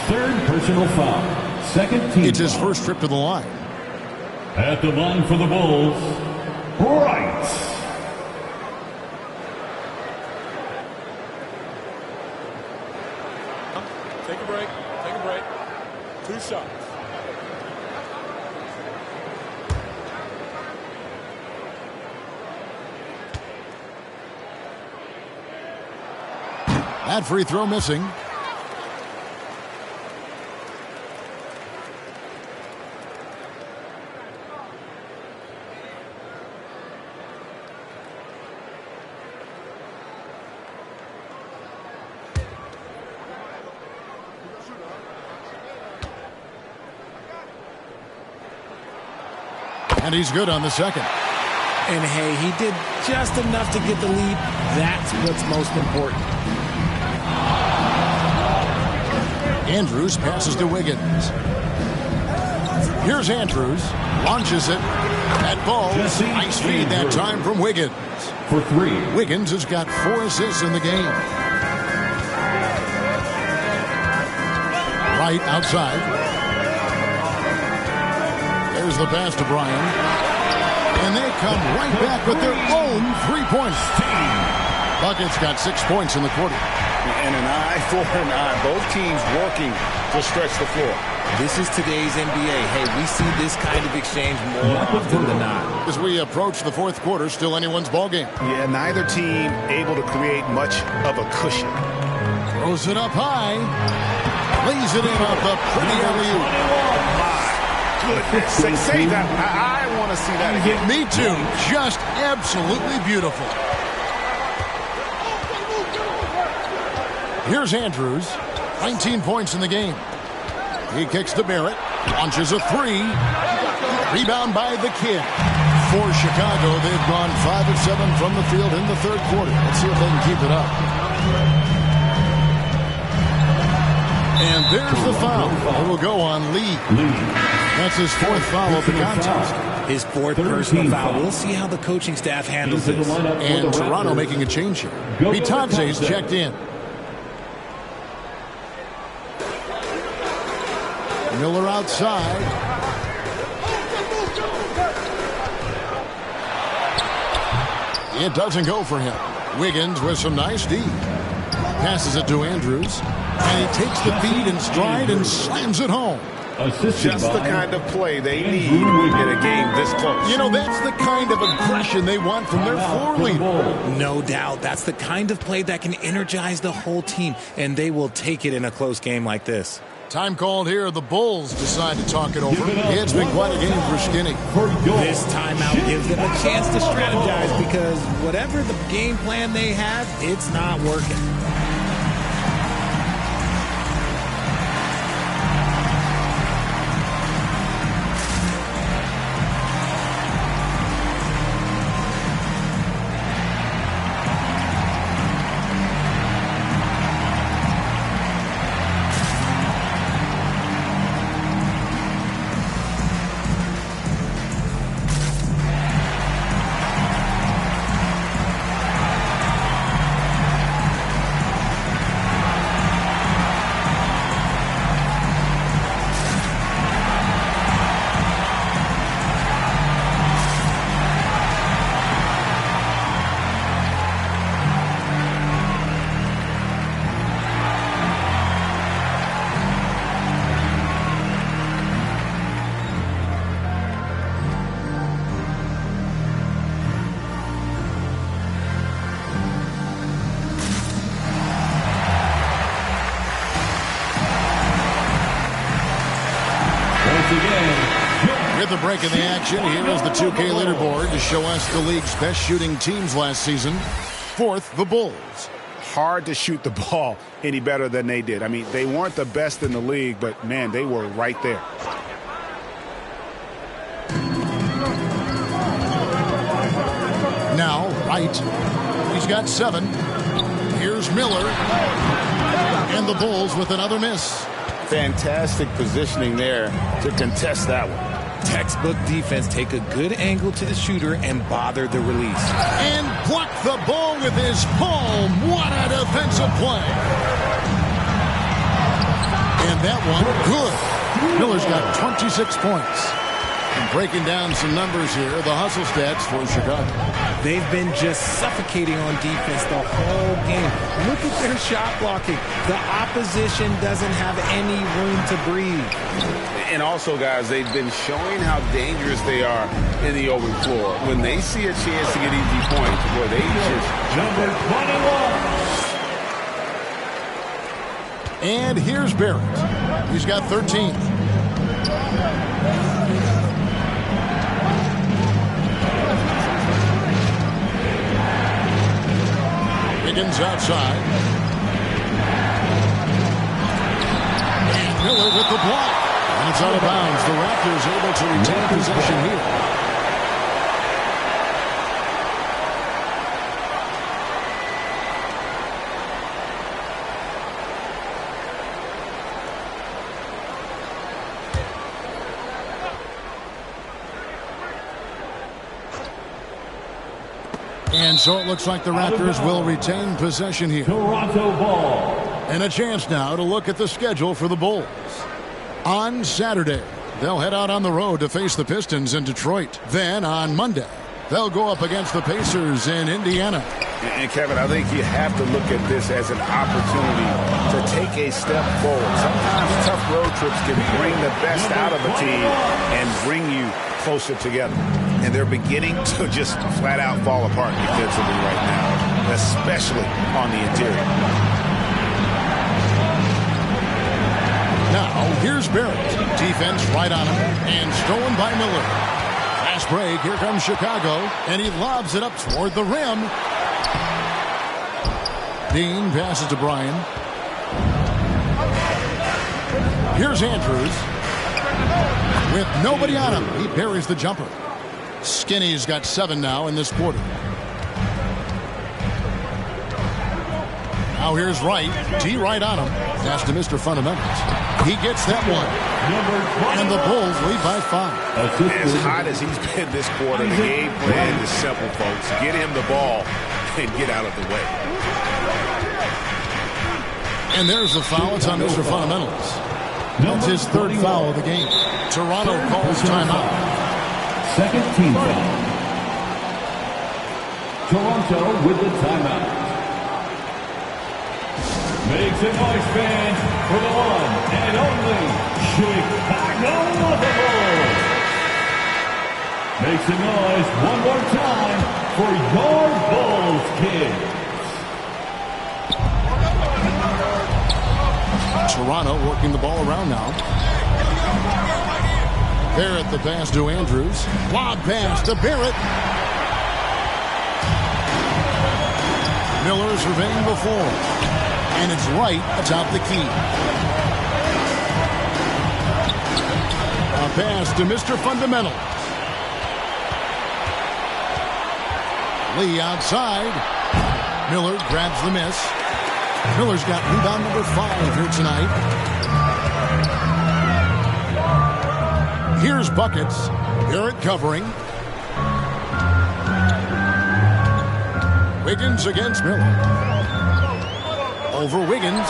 3rd personal foul. 2nd team It's his foul. first trip to the line. At the line for the Bulls, Bright. Take a break. Take a break. 2 shots. That free throw missing. And he's good on the second. And hey, he did just enough to get the lead. That's what's most important. Andrews passes to Wiggins. Here's Andrews. Launches it. That ball. Nice feed that time from Wiggins. For 3. Wiggins has got 4 assists in the game. Right outside. There's the pass to Bryan. And they come right back with their own 3-pointer. Bucket's got 6 points in the quarter. And an eye for an eye. Both teams working to stretch the floor. This is today's NBA. Hey, we see this kind of exchange more often than not. As we approach the 4th quarter, still anyone's ballgame. Yeah, neither team able to create much of a cushion. Throws it up high. Lays it in off a pretty alley-oop. Goodness. Say that. I want to see that again. Me too. Just absolutely beautiful. Here's Andrews. 19 points in the game. He kicks to Barrett. Launches a 3. Rebound by the kid. For Chicago, they've gone 5 of 7 from the field in the 3rd quarter. Let's see if they can keep it up. And there's the foul. It will go on Lee. That's his 4th foul of the contest. His 4th personal foul. We'll see how the coaching staff handles this. And Toronto making a change here. Bitadze's checked in. Miller outside. It doesn't go for him. Wiggins with some nice D. Passes it to Andrews. And he takes the feed in stride and slams it home. Just the kind of play they need in a game this close. You know, that's the kind of aggression they want from their floor leader. No doubt. That's the kind of play that can energize the whole team, and they will take it in a close game like this. Time called here. The Bulls decide to talk it over. It's been quite a game for Skinny. This timeout gives them a chance to strategize because whatever the game plan they have, it's not working. With the break in the action, here is the 2K leaderboard to show us the league's best shooting teams last season. Fourth, the Bulls. Hard to shoot the ball any better than they did. I mean, they weren't the best in the league, but, man, they were right there. Now, Wright. He's got 7. Here's Miller. And the Bulls with another miss. Fantastic positioning there to contest that one. Textbook defense. Take a good angle to the shooter and bother the release. And block the ball with his palm. What a defensive play. And that one, good. Miller's got 26 points. And breaking down some numbers here, the hustle stats for Chicago. They've been just suffocating on defense the whole game. Look at their shot blocking. The opposition doesn't have any room to breathe. And also, guys, they've been showing how dangerous they are in the open floor. When they see a chance to get easy points, boy, they just... Number 21. And here's Barrett. He's got 13. Higgins outside. And Miller with the block. And it's out of bounds. The Raptors able to retain possession here. And so it looks like the Raptors will retain possession here. Toronto ball. And a chance now to look at the schedule for the Bulls. On Saturday, they'll head out on the road to face the Pistons in Detroit. Then on Monday, they'll go up against the Pacers in Indiana. And Kevin, I think you have to look at this as an opportunity to take a step forward. Sometimes tough road trips can bring the best out of a team and bring you closer together. And they're beginning to just flat out fall apart defensively right now, especially on the interior. Now, here's Barrett. Defense right on him and stolen by Miller. Fast break. Here comes Chicago. And he lobs it up toward the rim. Dean passes to Bryan. Here's Andrews. With nobody on him, he buries the jumper. Skinny's got 7 now in this quarter. Now here's Wright. D right on him. Pass to Mr. Fundamentals. He gets that one. And the Bulls lead by 5. As hot as he's been this quarter, the game plan is simple, folks. Get him the ball and get out of the way. And there's the foul. It's on Mr. Fundamentals. That's his 3rd foul of the game. Toronto calls timeout. Second team foul. Toronto with the timeout. Make some noise, fans, for the one and only Chicago Bulls. Make some noise one more time for your Bulls, kids. Toronto working the ball around now. Barrett the pass to Andrews. Lob pass to Barrett. Miller surveying before. And it's right atop the key. A pass to Mr. Fundamental. Lee outside. Miller grabs the miss. Miller's got rebound number 5 here tonight. Here's buckets. Barrett covering. Wiggins against Miller. Over Wiggins.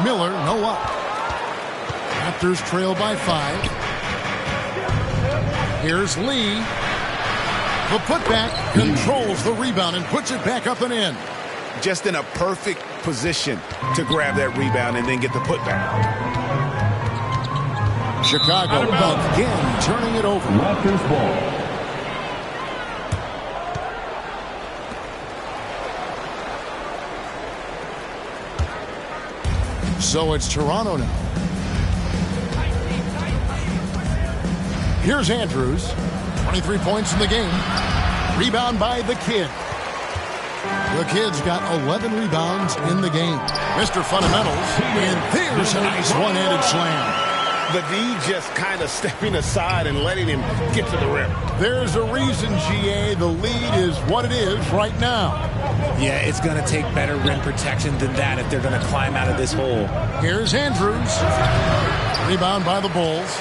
Miller, no up. Raptors trail by 5. Here's Lee. The putback controls the rebound and puts it back up and in. Just in a perfect position to grab that rebound and then get the putback. Chicago again turning it over. Raptors ball. So it's Toronto now. Here's Andrews. 23 points in the game. Rebound by the kid. The kid's got 11 rebounds in the game. Mr. Fundamentals. And there's a nice one-handed slam. The D just kind of stepping aside and letting him get to the rim. There's a reason, GA, the lead is what it is right now. Yeah, it's going to take better rim protection than that if they're going to climb out of this hole. Here's Andrews. Rebound by the Bulls.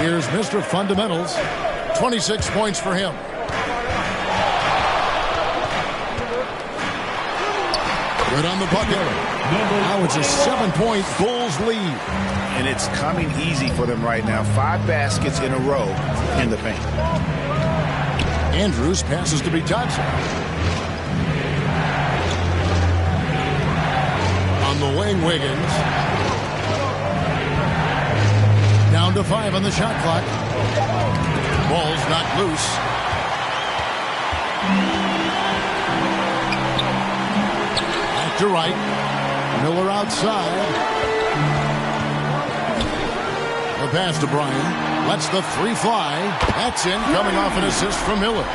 Here's Mr. Fundamentals. 26 points for him. Good on the bucket. Now it's a 7-point Bulls lead. And it's coming easy for them right now. 5 baskets in a row in the paint. Andrews passes to be touched. On the wing, Wiggins. Down to 5 on the shot clock. Ball's knocked loose. Back to right. Miller outside. The pass to Bryan. Lets the 3 fly. That's in, coming off an assist from Miller.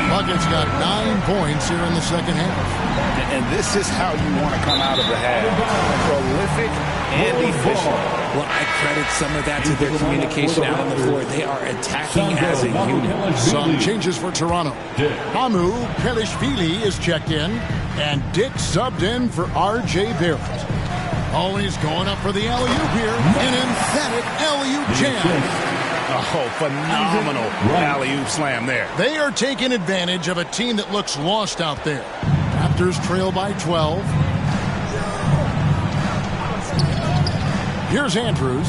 Bucket's got 9 points here in the second half. And this is how you want to come out of the half. Prolific and efficient. Well, I credit some of that to their communication out on the floor. They are attacking as a unit. Some changes for Toronto. Mamu Pelishvili is checked in, and Dick subbed in for R.J. Barrett. Oh, he's going up for the alley-oop here. An emphatic alley-oop jam. Oh, phenomenal alley-oop slam there. They are taking advantage of a team that looks lost out there. Raptors trail by 12. Here's Andrews.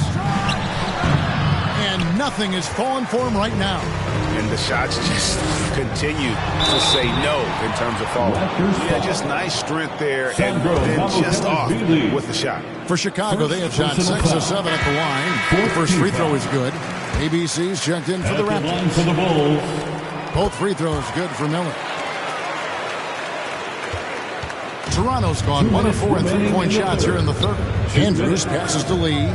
And nothing is falling for him right now. And the shots just continue to say no in terms of falling. Yeah, just nice strength there and then just off with the shot. For Chicago, they have shot 6 of 7 at the line. The first free throw is good. ABC's checked in for the Raptors. Both free throws good for Miller. Toronto's gone 1 of 4 in 3-point shots here in the third. Andrews passes to Lee.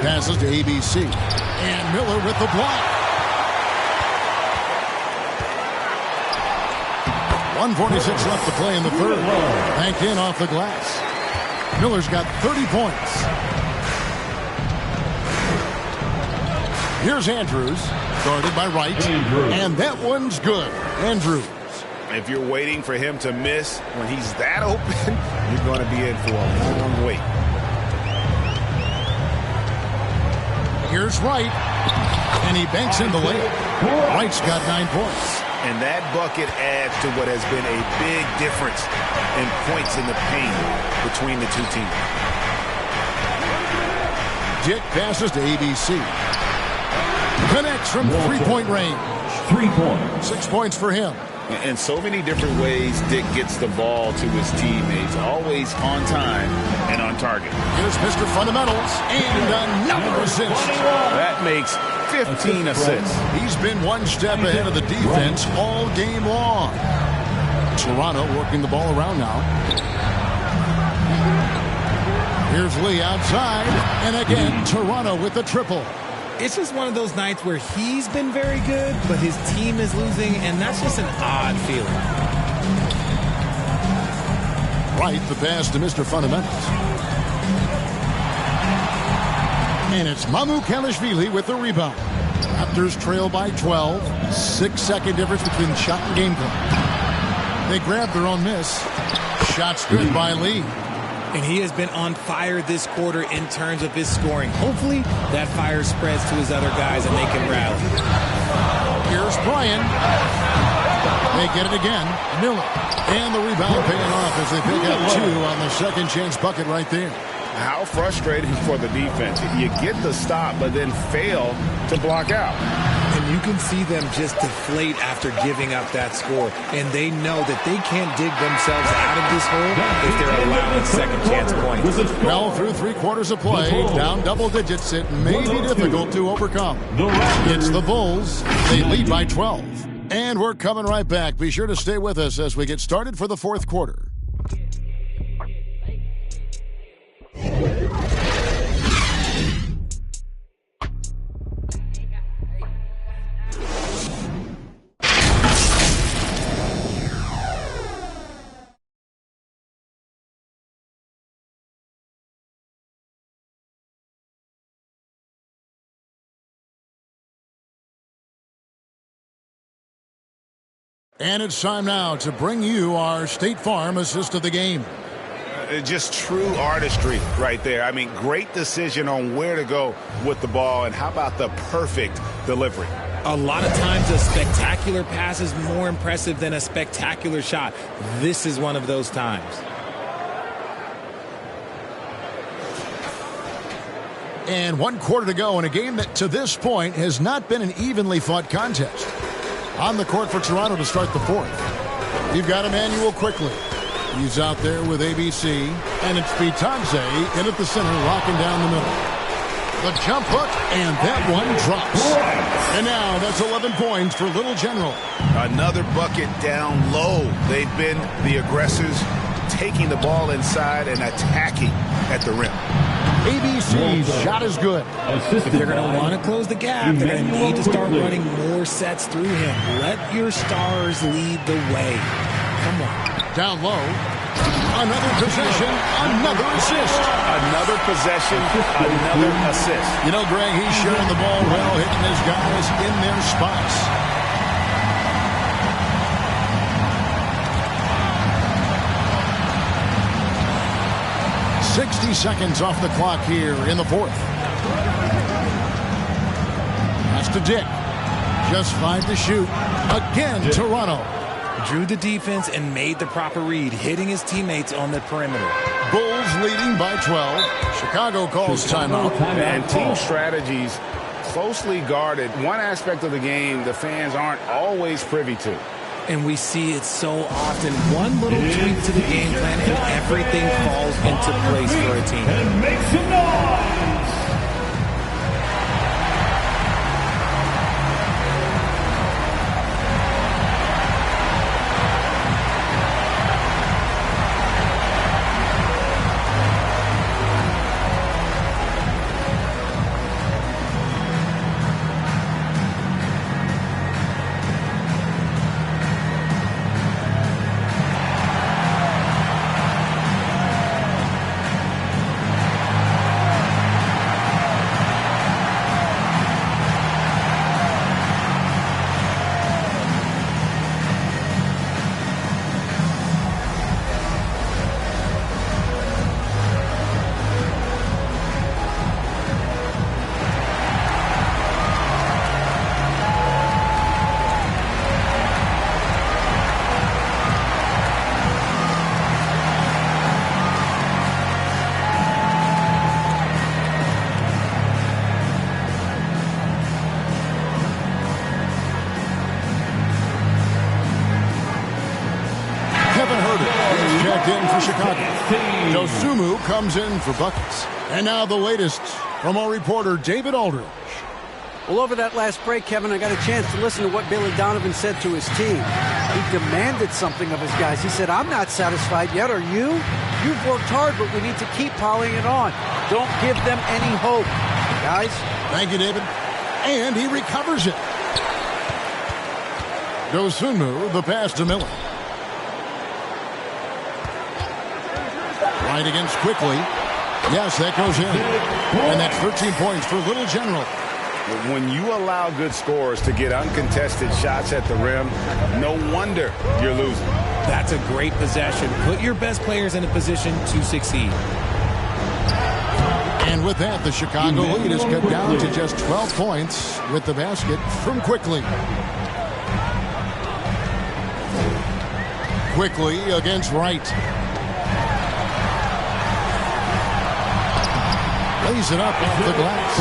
Passes to ABC. And Miller with the block. 1:46 left to play in the third. Banked in off the glass. Miller's got 30 points. Here's Andrews. Guarded by Wright. And that one's good. Andrews. If you're waiting for him to miss when he's that open, you're going to be in for a long wait. Here's Wright. And he banks in the layup. Wright's got 9 points. And that bucket adds to what has been a big difference in points in the paint between the two teams. Dick passes to ABC. Connects from 3-point range. 3 points. 6 points for him. In so many different ways, Dick gets the ball to his teammates, always on time and on target. Here's Mr. Fundamentals, and another assist. That makes 15 assists. He's been one step ahead of the defense all game long. Toronto working the ball around now. Here's Lee outside, and again, Toronto with the triple. It's just one of those nights where he's been very good, but his team is losing, and that's just an odd feeling. Right, the pass to Mr. Fundamentals. And it's Mamu Pelishvili with the rebound. Raptors trail by 12. 6-second difference between shot and game clock. They grab their own miss. Shots good by Lee. And he has been on fire this quarter in terms of his scoring. Hopefully, that fire spreads to his other guys and they can rally. Here's Bryan. They get it again. Miller. And the rebound paying off as they pick up 2 on the second chance bucket right there. How frustrating for the defense. You get the stop, but then fail to block out. And you can see them just deflate after giving up that score. And they know that they can't dig themselves out of this hole if they're allowing second chance points. Well, through 3 quarters of play, down double digits, it may be difficult to overcome. It's the Bulls. They lead by 12. And we're coming right back. Be sure to stay with us as we get started for the fourth quarter. And it's time now to bring you our State Farm assist of the game. Just true artistry right there. I mean, great decision on where to go with the ball, and how about the perfect delivery? A lot of times a spectacular pass is more impressive than a spectacular shot. This is one of those times. And 1 quarter to go in a game that to this point has not been an evenly fought contest. On the court for Toronto to start the fourth. You've got Emmanuel quickly. He's out there with ABC. And it's Bitanze in at the center, locking down the middle. The jump hook, and that one drops. And now that's 11 points for Little General. Another bucket down low. They've been the aggressors, taking the ball inside and attacking at the rim. ABC's shot is good. If they're going to want to close the gap, they're going to need to start running more sets through him. Let your stars lead the way. Come on. Down low. Another possession, another assist. Another possession, another assist. You know, Greg, he's sharing the ball well, hitting his guys in their spots. .60 seconds off the clock here in the fourth. That's to Dick. Just 5 to shoot. Again, Toronto. Drew the defense and made the proper read, hitting his teammates on the perimeter. Bulls leading by 12. Chicago calls timeout. And team strategies closely guarded. One aspect of the game the fans aren't always privy to. And we see it so often. One little tweak to the game plan and everything falls into place for a team. And make some noise! In for Chicago. Dosunmu comes in for buckets. And now the latest from our reporter, David Aldridge. Well, over that last break, Kevin, I got a chance to listen to what Billy Donovan said to his team. He demanded something of his guys. He said, I'm not satisfied yet, are you? You've worked hard, but we need to keep piling it on. Don't give them any hope. Guys? Thank you, David. And he recovers it. Dosunmu, the pass to Miller. Right against quickly. Yes, that goes in. And that's 13 points for Little General. When you allow good scorers to get uncontested shots at the rim, no wonder you're losing. That's a great possession. Put your best players in a position to succeed. And with that, the Chicago lead is cut down to just 12 points with the basket from Quickly. Quickly against Wright. Lays it up off the glass.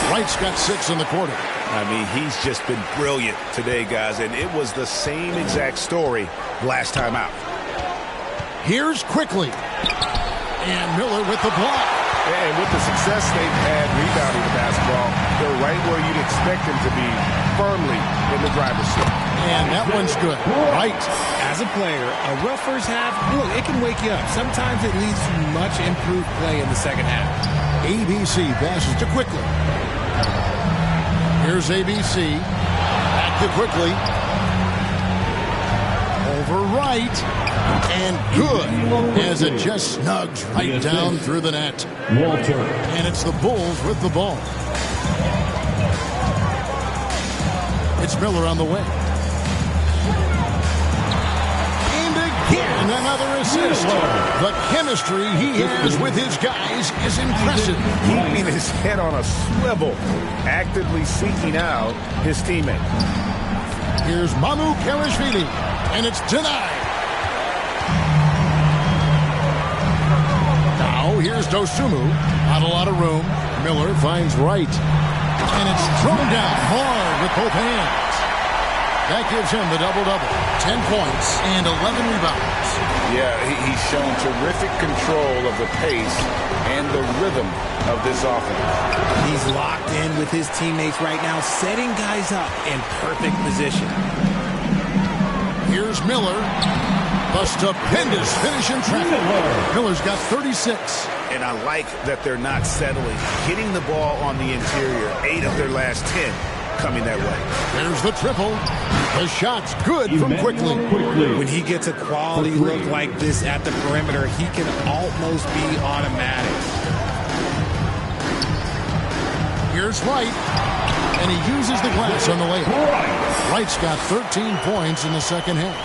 Wright's got 6 in the quarter. I mean, he's just been brilliant today, guys, and it was the same exact story last time out. Here's Quickly. And Miller with the block. And with the success they've had rebounding the basketball, they're right where you'd expect them to be, firmly in the driver's seat. And that one's good. Right. As a player, a rough first half, look, it can wake you up. Sometimes it leads to much improved play in the second half. ABC passes to Quickly. Here's ABC. Back to Quickly. Over Wright. And good as it just snugs right down through the net. Walter. And it's the Bulls with the ball. It's Miller on the way. And another assist. The chemistry he has with his guys is impressive. Keeping his head on a swivel, actively seeking out his teammate. Here's Mamu Kelishvili, and it's denied. Now here's Dosunmu. Not a lot of room. Miller finds Wright. And it's thrown down hard with both hands. That gives him the double-double. 10 points and 11 rebounds. Yeah, he's shown terrific control of the pace and the rhythm of this offense. He's locked in with his teammates right now, setting guys up in perfect position. Here's Miller. A stupendous finish in traffic. Miller's got 36. And I like that they're not settling. Hitting the ball on the interior. 8 of their last 10 coming that way. There's the triple. The shot's good from Quickly. When he gets a quality look like this at the perimeter, he can almost be automatic. Here's Wright. And he uses the glass on the layup. Wright's got 13 points in the second half.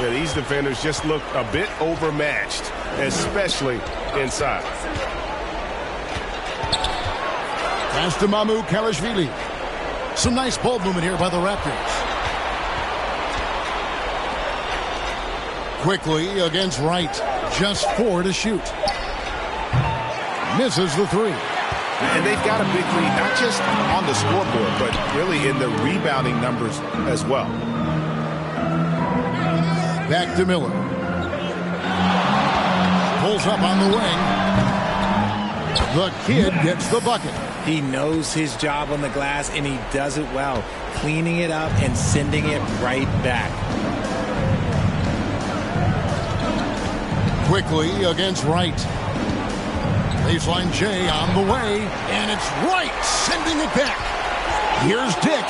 Yeah, these defenders just look a bit overmatched, especially inside. Pass to Mamu Kelishvili. Some nice ball movement here by the Raptors. Quickly against Wright. Just 4 to shoot. Misses the 3. And they've got a big lead, not just on the scoreboard, but really in the rebounding numbers as well. Back to Miller. Pulls up on the wing. The kid gets the bucket. He knows his job on the glass, and he does it well, cleaning it up and sending it right back. Quickly against Wright. Baseline J on the way, and it's Wright sending it back. Here's Dick.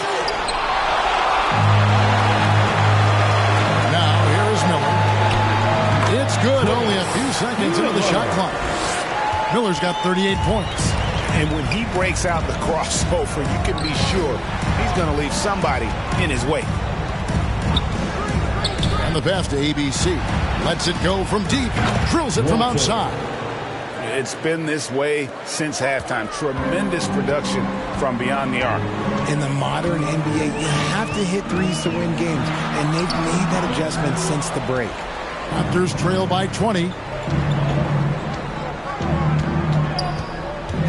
Now here's Miller. It's good, only a few seconds into the shot clock. Miller's got 38 points. And when he breaks out the crossover, you can be sure he's going to leave somebody in his wake. And the pass to ABC. Lets it go from deep. Drills it from outside. It's been this way since halftime. Tremendous production from beyond the arc. In the modern NBA, you have to hit threes to win games, and they've made that adjustment since the break. Raptors trail by 20.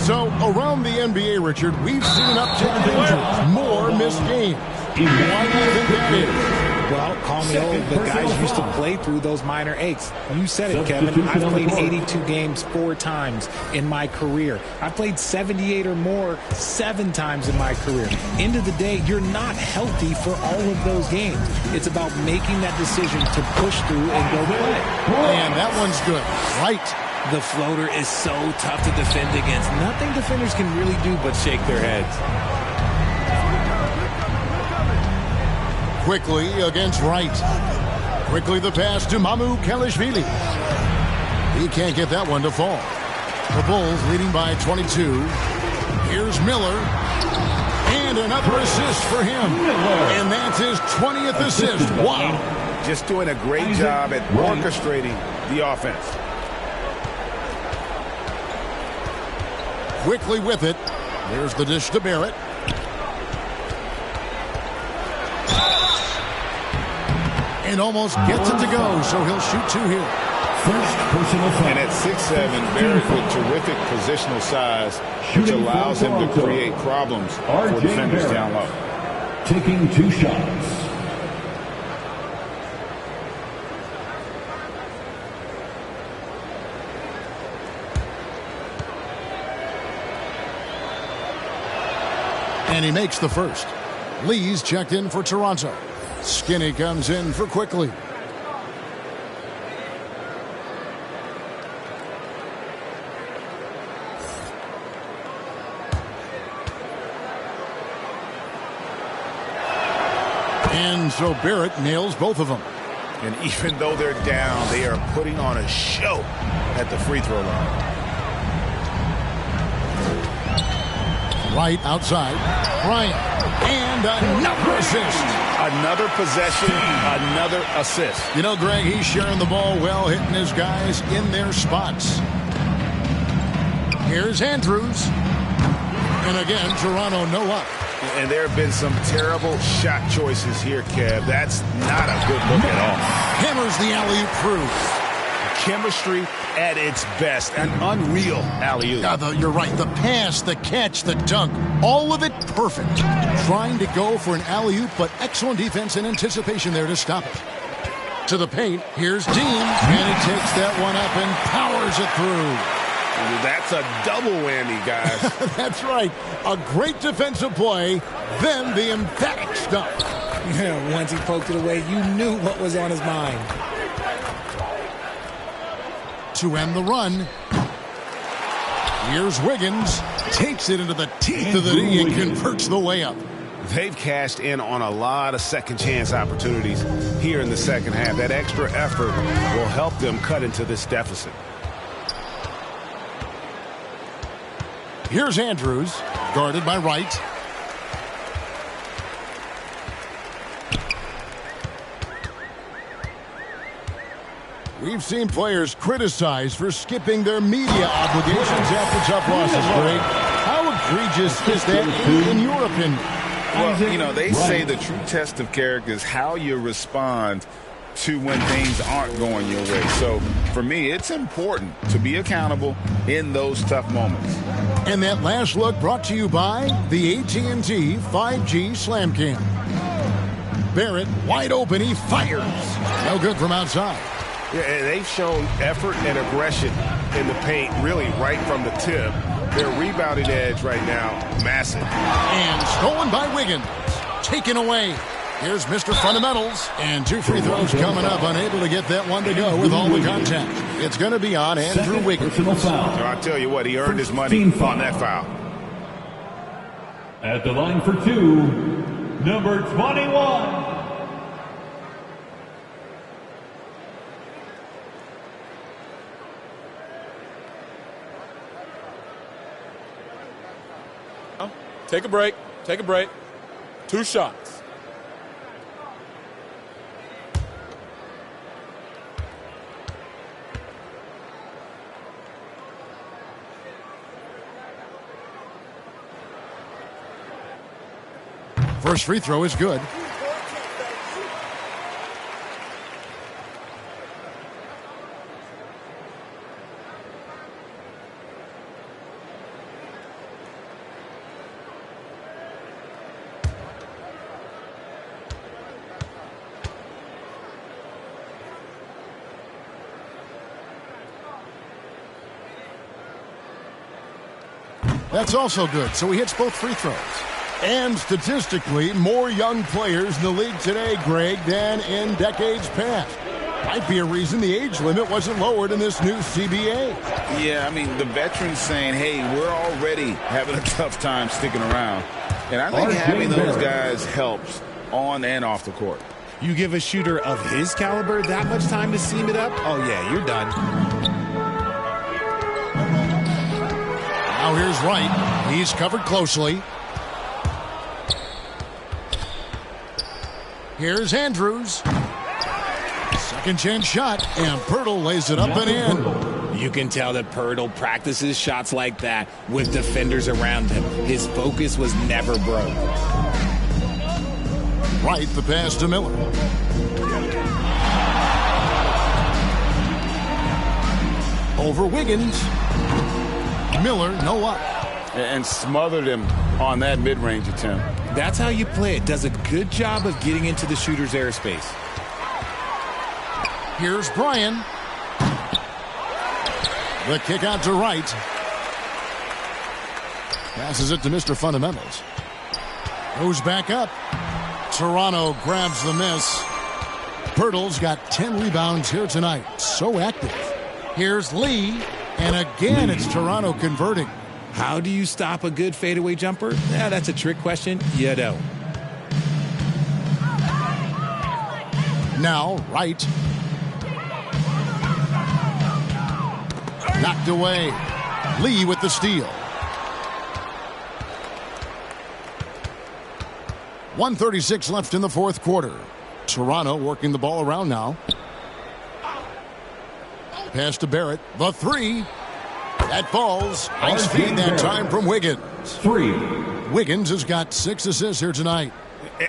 So, around the NBA, Richard, we've seen an uptick in injuries, more missed games. Why do you think that is? Well, call me old, but guys used to play through those minor aches. You said it, Kevin. I've played 82 games 4 times in my career. I've played 78 or more 7 times in my career. End of the day, you're not healthy for all of those games. It's about making that decision to push through and go play. And that one's good. Right. The floater is so tough to defend against. Nothing defenders can really do but shake their heads. Quickly against Wright. Quickly the pass to Mamu Kelishvili. He can't get that one to fall. The Bulls leading by 22. Here's Miller. And another assist for him. And that's his 20th assist. Wow. Just doing a great job at orchestrating the offense. Quickly with it. There's the dish to Barrett. And almost gets it to go, so he'll shoot 2 here. And at 6'7", Barrett with terrific positional size, which allows him to create problems for defenders down low. Taking 2 shots. And he makes the first. Lee's checked in for Toronto. Skinny comes in for Quickly. And so Barrett nails both of them. And even though they're down, they are putting on a show at the free throw line. Right outside. Bryant. And another assist. Another possession, another assist. You know, Greg, he's sharing the ball well, hitting his guys in their spots. Here's Andrews. And again, Toronto no up. And there have been some terrible shot choices here, Kev. That's not a good look at all. Hammers the alley-oop through. Chemistry at its best. An unreal alley-oop. Yeah, you're right. The pass, the catch, the dunk, all of it perfect. Trying to go for an alley-oop, but excellent defense and anticipation there to stop it. To the paint, here's Dean, and he takes that one up and powers it through. That's a double whammy, guys. That's right. A great defensive play, then the emphatic stop. Yeah, once he poked it away, you knew what was on his mind. To end the run, here's Wiggins. Takes it into the teeth of the knee and converts the layup. They've cashed in on a lot of second chance opportunities here in the second half. That extra effort will help them cut into this deficit. Here's Andrews, guarded by Wright. We've seen players criticized for skipping their media obligations after tough losses, Greg. How egregious is that in your opinion? Well, you know, they say the true test of character is how you respond to when things aren't going your way. So, for me, it's important to be accountable in those tough moments. And that last look brought to you by the AT&T 5G Slam Cam. Barrett, wide open, he fires. No good from outside. Yeah, and they've shown effort and aggression in the paint, really right from the tip. Their rebounding edge right now, massive. And stolen by Wiggins. Taken away. Here's Mr. Fundamentals. And 2 free throws coming up. Unable to get that one to go with all the contact. It's going to be on Andrew Wiggins. So I tell you what, he earned his money on that foul. At the line for 2, number 21. Take a break. Take a break. 2 shots. First free throw is good. That's also good. So he hits both free throws. And statistically, more young players in the league today, Greg, than in decades past. Might be a reason the age limit wasn't lowered in this new CBA. Yeah, I mean, the veterans saying, hey, we're already having a tough time sticking around. And I think having those guys helps on and off the court. You give a shooter of his caliber that much time to seam it up? Oh, yeah, you're done. Now here's Wright. He's covered closely. Here's Andrews. Second chance shot, and Pirtle lays it up and in. You can tell that Pirtle practices shots like that with defenders around him. His focus was never broke. Wright, the pass to Miller. Over Wiggins. Miller, no up. And smothered him on that mid-range attempt. That's how you play it. Does a good job of getting into the shooter's airspace. Here's Bryan. The kick out to Wright. Passes it to Mr. Fundamentals. Goes back up. Toronto grabs the miss. Pirtle's got 10 rebounds here tonight. So active. Here's Lee. And again, it's Toronto converting. How do you stop a good fadeaway jumper? Yeah, that's a trick question. You don't. Now, Wright. Knocked away. Lee with the steal. 1:36 left in the fourth quarter. Toronto working the ball around now. Pass to Barrett. The three. That falls. Nice feed that time from Wiggins. Wiggins has got 6 assists here tonight.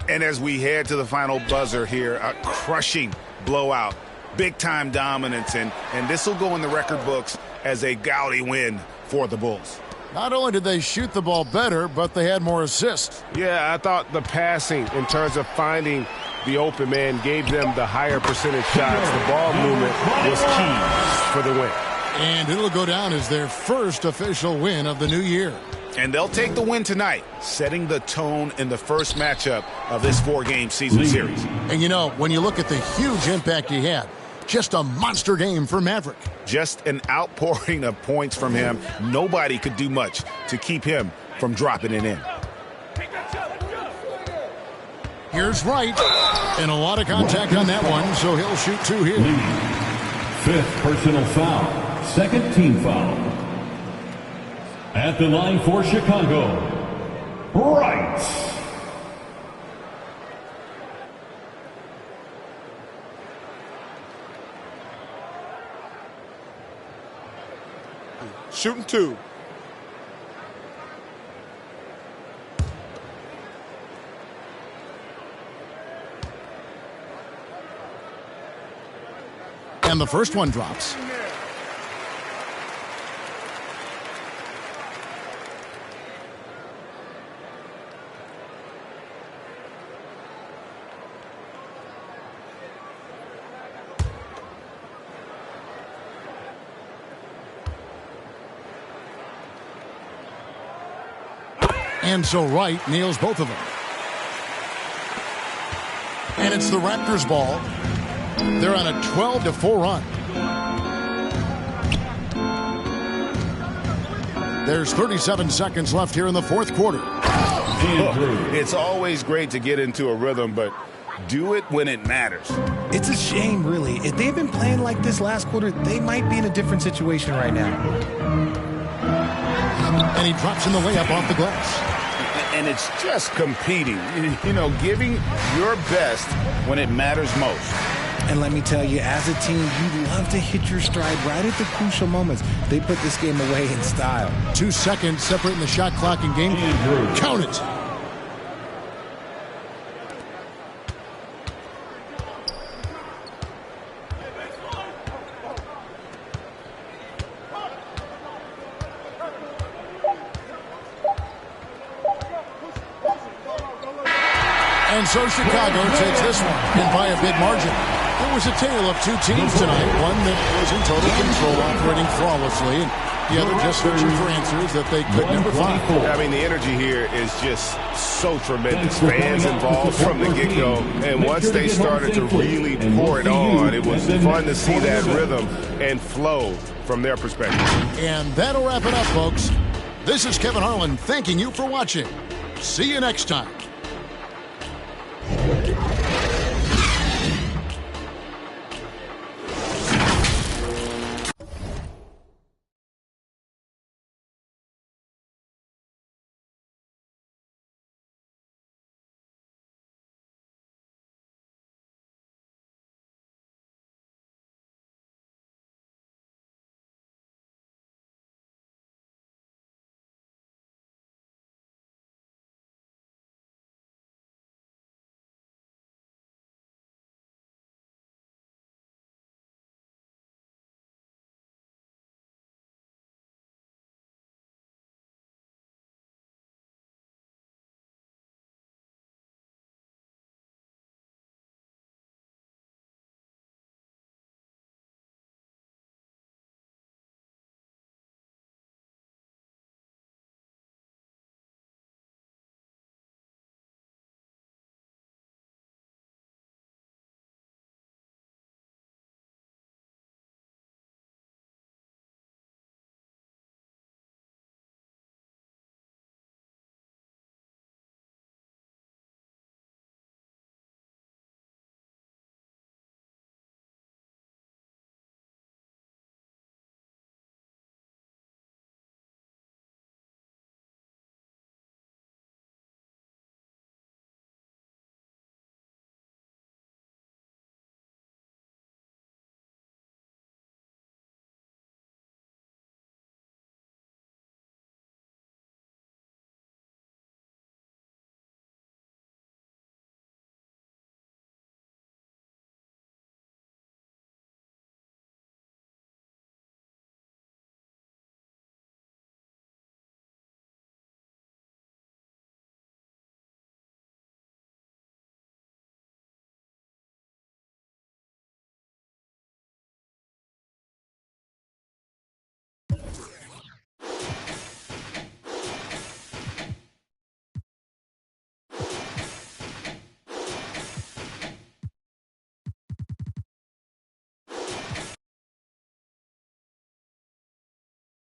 And as we head to the final buzzer here, a crushing blowout. Big-time dominance, and this will go in the record books as a gaudy win for the Bulls. Not only did they shoot the ball better, but they had more assists. Yeah, I thought the passing in terms of finding the open man gave them the higher percentage shots. The ball movement was key for the win. And it'll go down as their first official win of the new year. And they'll take the win tonight, setting the tone in the first matchup of this 4-game season series. And you know, when you look at the huge impact he had, just a monster game for Maverick. Just an outpouring of points from him. Nobody could do much to keep him from dropping it in. Here's Wright. And a lot of contact on that one, so he'll shoot 2 here. 5th personal foul. 2nd team foul. At the line for Chicago, Wright. Shooting 2. And the first one drops. And so Wright nails both of them. And it's the Raptors' ball. They're on a 12-4 run. There's 37 seconds left here in the fourth quarter. It's always great to get into a rhythm, but do it when it matters. It's a shame, really. If they've been playing like this last quarter, they might be in a different situation right now. And he drops in the layup off the glass. And it's just competing, you know, giving your best when it matters most. And let me tell you, as a team, you love to hit your stride right at the crucial moments. They put this game away in style. 2 seconds separating the shot clock and game. Count it. And so Chicago takes this one, and by a big margin. It was a tale of 2 teams tonight, one that was in total control, operating flawlessly, and the other just searching for answers that they could never find. I mean, the energy here is just so tremendous. Fans involved from the get-go, and once they started to really pour it on, it was fun to see that rhythm and flow from their perspective. And that'll wrap it up, folks. This is Kevin Harlan thanking you for watching. See you next time.